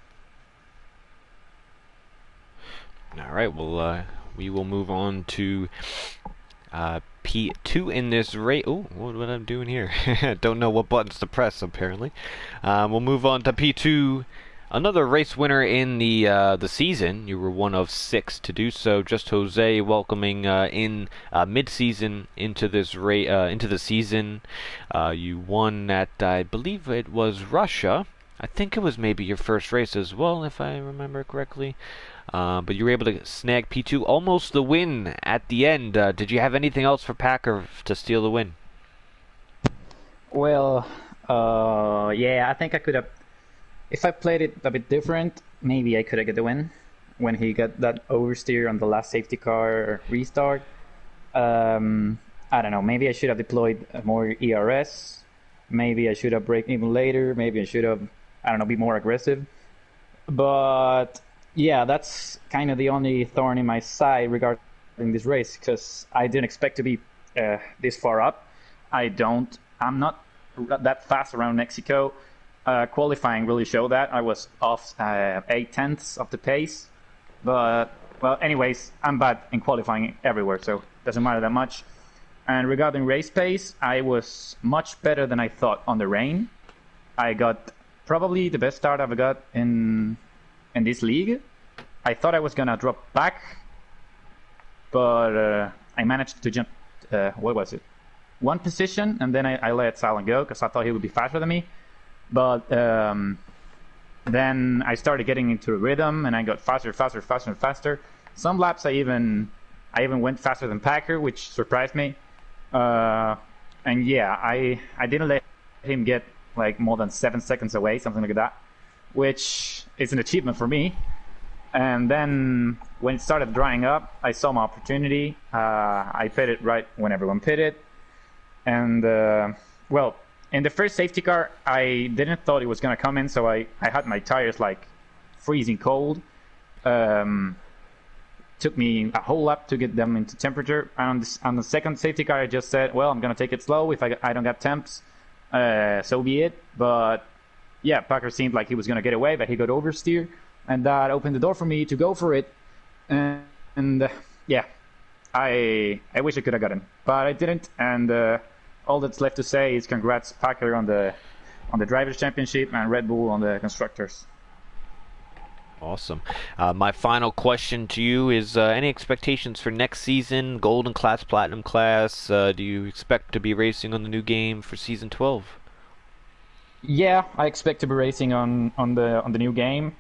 All right, well, we will move on to P2 in this race. Oh, what am I doing here? Don't know what buttons to press, apparently. We'll move on to P2. Another race winner in the season. You were one of 6 to do so. Just Jose welcoming in mid-season into this into the season. You won at, I believe it was Russia. I think it was maybe your first race as well, if I remember correctly. But you were able to snag P2, almost the win at the end. Did you have anything else for Packer to steal the win? Well, yeah, I think I could have. If I played it a bit different, maybe I could have got the win when he got that oversteer on the last safety car restart. I don't know. Maybe I should have deployed more ERS. Maybe I should have braked even later. Maybe I should have, I don't know, be more aggressive. But yeah, that's kind of the only thorn in my side regarding this race, because I didn't expect to be this far up. I'm not that fast around Mexico. Qualifying really showed that. I was off 8/10 of the pace. But, well, anyways, I'm bad in qualifying everywhere, so it doesn't matter that much. And regarding race pace, I was much better than I thought on the rain. I got probably the best start I've got in this league. I thought I was going to drop back, but I managed to jump, what was it? 1 position, and then I let Silent go because I thought he would be faster than me. But then I started getting into a rhythm, and I got faster. Some laps I I even went faster than Packer, which surprised me. And yeah, I didn't let him get like more than 7 seconds away, something like that, which is an achievement for me. And then when it started drying up, I saw my opportunity. I pitted right when everyone pitted. And, well, in the first safety car, I didn't thought it was going to come in, so I had my tires like freezing cold. Took me a whole lap to get them into temperature. And on the second safety car, I just said, well, I'm going to take it slow. If I don't get temps, so be it. But yeah, Packer seemed like he was going to get away, but he got oversteer. And that opened the door for me to go for it. And yeah, I wish I could have gotten, but I didn't. And all that's left to say is congrats, Packer, on the Drivers' Championship, and Red Bull on the Constructors. Awesome. My final question to you is any expectations for next season, Golden Class, Platinum Class? Do you expect to be racing on the new game for Season 12? Yeah, I expect to be racing on the new game.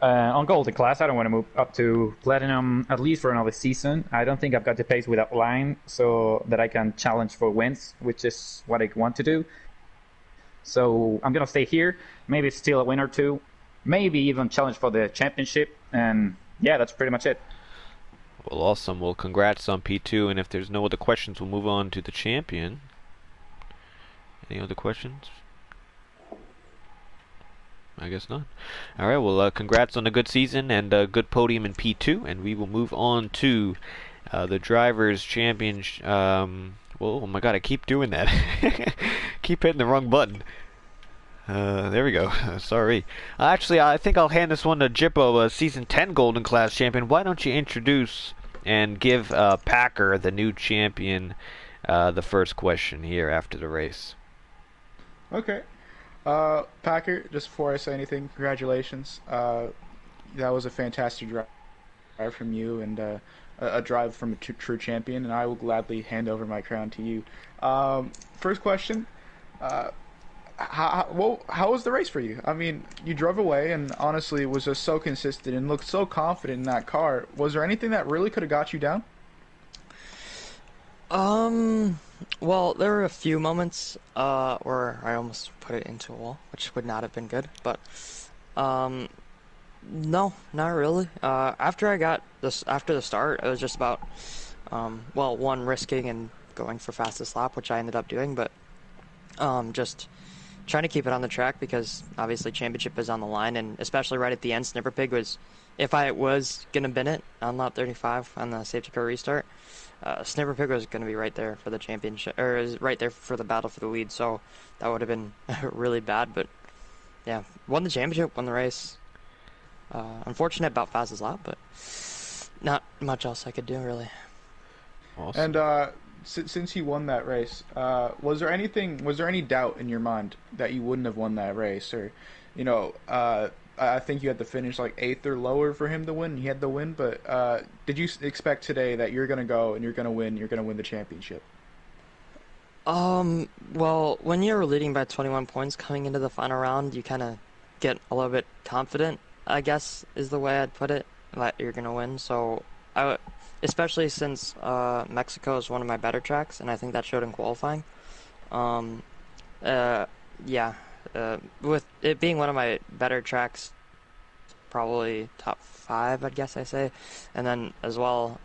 On Golden Class, I don't want to move up to Platinum at least for another season. I don't think I've got the pace without line so that I can challenge for wins, which is what I want to do. So I'm going to stay here, maybe steal a win or two, maybe even challenge for the championship, and yeah, that's pretty much it. Well, awesome. Well, congrats on P2, and if there's no other questions, we'll move on to the champion. Any other questions? I guess not. All right, well, congrats on a good season and a good podium in P2, and we will move on to the Drivers' Championship. Well, oh my god, I keep doing that. Keep hitting the wrong button. There we go. Sorry. Actually, I think I'll hand this one to Jippo, Season 10 Golden Class Champion. Why don't you introduce and give Packer, the new champion, the first question here after the race? Okay. Packer, just before I say anything, congratulations. That was a fantastic drive from you, and a drive from a true champion, and I will gladly hand over my crown to you. First question, how was the race for you? I mean, you drove away and honestly was just so consistent and looked so confident in that car. Was there anything that really could have got you down? Well, there were a few moments where I almost put it into a wall, which would not have been good, but no, not really. After the start, it was just about well, one, risking and going for fastest lap, which I ended up doing, but just trying to keep it on the track because obviously championship is on the line, and especially right at the end, Snipper Pig was, if I was gonna bin it on lap 35 on the safety car restart, Snipper Pig was going to be right there for the championship, or is right there for the battle for the lead, so that would have been really bad, but yeah, won the championship, won the race. Unfortunate about fastest lap, but not much else I could do, really. Awesome. And since you won that race, was there any doubt in your mind that you wouldn't have won that race, or, you know, I think you had to finish like 8th or lower for him to win. He had the win, but did you expect today that you're gonna go and you're gonna win the championship? Well, when you're leading by 21 points coming into the final round, you kind of get a little bit confident, I guess, is the way I'd put it, that you're gonna win. So especially since Mexico is one of my better tracks, and I think that showed in qualifying. Yeah. With it being one of my better tracks, probably top 5, I'd guess I say, and then as well,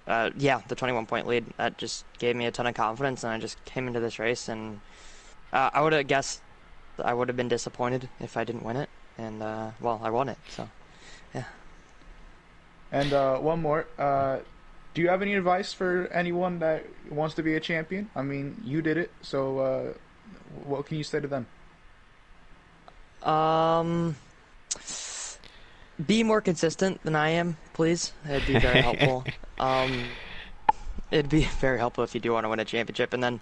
yeah, the 21-point lead, that just gave me a ton of confidence, and I just came into this race, and I would have guessed I would have been disappointed if I didn't win it, and well, I won it, so yeah. And one more, do you have any advice for anyone that wants to be a champion? I mean, you did it, so what can you say to them? Be more consistent than I am, please. It'd be very helpful. It'd be very helpful if you do want to win a championship. And then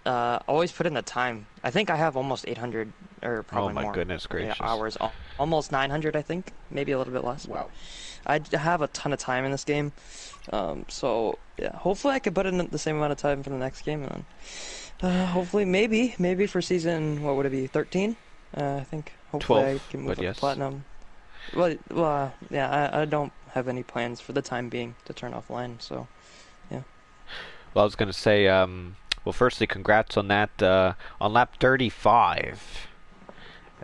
always put in the time. I think I have almost 800, or probably more. Oh my goodness gracious. Hours. Almost 900, I think. Maybe a little bit less. Wow. I have a ton of time in this game. So, yeah, hopefully I could put in the same amount of time for the next game. And then hopefully, maybe for season, what would it be, 13? I think hopefully 12, I can move up yes. to platinum. Well, yeah, I don't have any plans for the time being to turn offline. So, yeah. Well, I was going to say, well, firstly, congrats on that, on lap 35.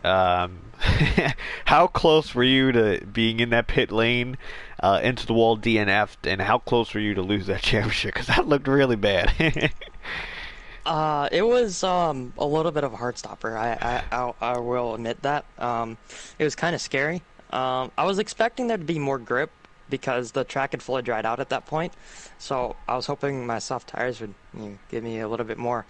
How close were you to being in that pit lane, into the wall DNF'd, and how close were you to lose that championship? Because that looked really bad. It was a little bit of a heart stopper. I will admit that. It was kind of scary. I was expecting there to be more grip because the track had fully dried out at that point. So I was hoping my soft tires would give me a little bit more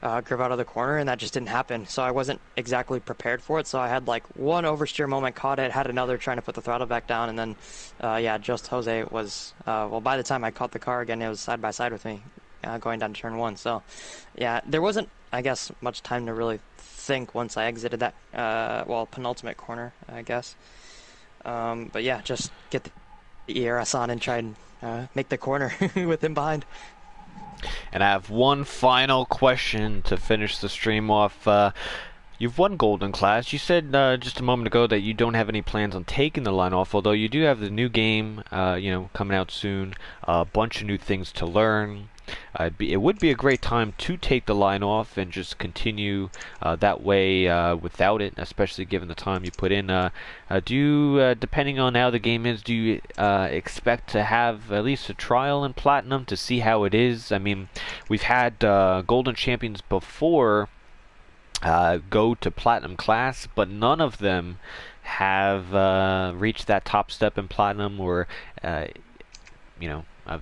grip out of the corner, and that just didn't happen. So I wasn't exactly prepared for it. So I had like one oversteer moment, caught it, had another trying to put the throttle back down, and then Just Jose was well. By the time I caught the car again, it was side by side with me. Going down to turn 1. So, yeah, there wasn't, I guess, much time to really think once I exited that, penultimate corner, I guess. But yeah, just get the ERS on and try and make the corner with him behind. And I have one final question to finish the stream off. You've won Golden Class. You said just a moment ago that you don't have any plans on taking the line off, although you do have the new game, coming out soon. A bunch of new things to learn. It would be a great time to take the line off and just continue that way without it, especially given the time you put in. Do you, depending on how the game is, do you expect to have at least a trial in Platinum to see how it is? I mean, we've had Golden Champions before go to Platinum Class, but none of them have reached that top step in Platinum, or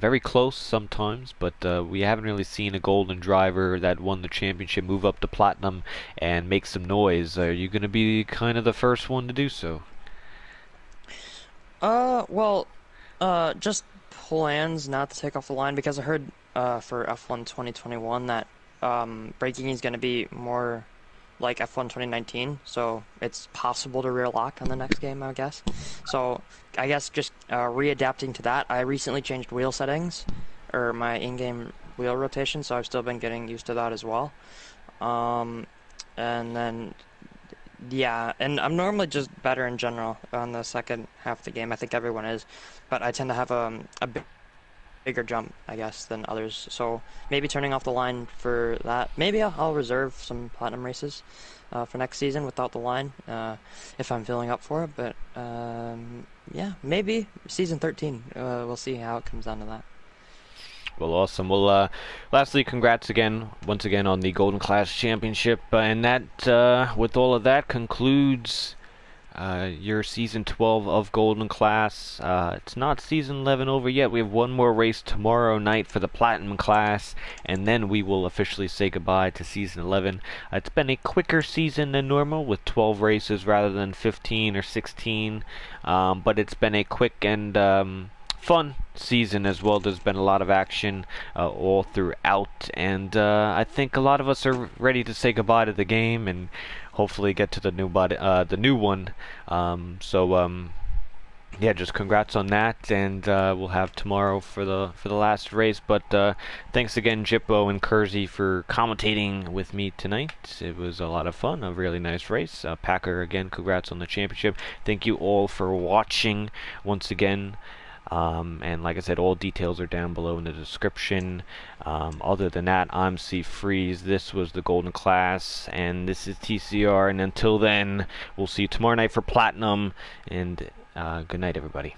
very close sometimes, but we haven't really seen a Golden driver that won the championship move up to Platinum and make some noise. Are you going to be kind of the first one to do so? Just plans not to take off the line, because I heard for F1 2021 that braking is going to be more like F1 2019, so it's possible to rear lock on the next game, I guess. So I guess just readapting to that. I recently changed wheel settings, or my in-game wheel rotation, so I've still been getting used to that as well. And then, yeah, and I'm normally just better in general on the second half of the game. I think everyone is, but I tend to have a bigger jump, I guess, than others. So maybe turning off the line for that. Maybe I'll reserve some Platinum races for next season without the line if I'm feeling up for it. But yeah, maybe season 13. We'll see how it comes down to that. Well, awesome. Well, lastly, congrats once again on the Golden Class Championship. And that, with all of that, concludes your Season 12 of Golden Class. It's not Season 11 over yet. We have one more race tomorrow night for the Platinum Class, and then we will officially say goodbye to Season 11. It's been a quicker season than normal, with 12 races rather than 15 or 16, but it's been a quick and fun season as well. There's been a lot of action all throughout, and I think a lot of us are ready to say goodbye to the game and hopefully get to the new one. Yeah, just congrats on that, and we'll have tomorrow for the last race. But thanks again, Jippo and Kersey, for commentating with me tonight. It was a lot of fun, a really nice race. Packer, again, congrats on the championship. Thank you all for watching once again. And like I said, all details are down below in the description. Other than that, I'm C Freeze. This was the Golden Class, and this is TCR. And until then, we'll see you tomorrow night for Platinum. And good night, everybody.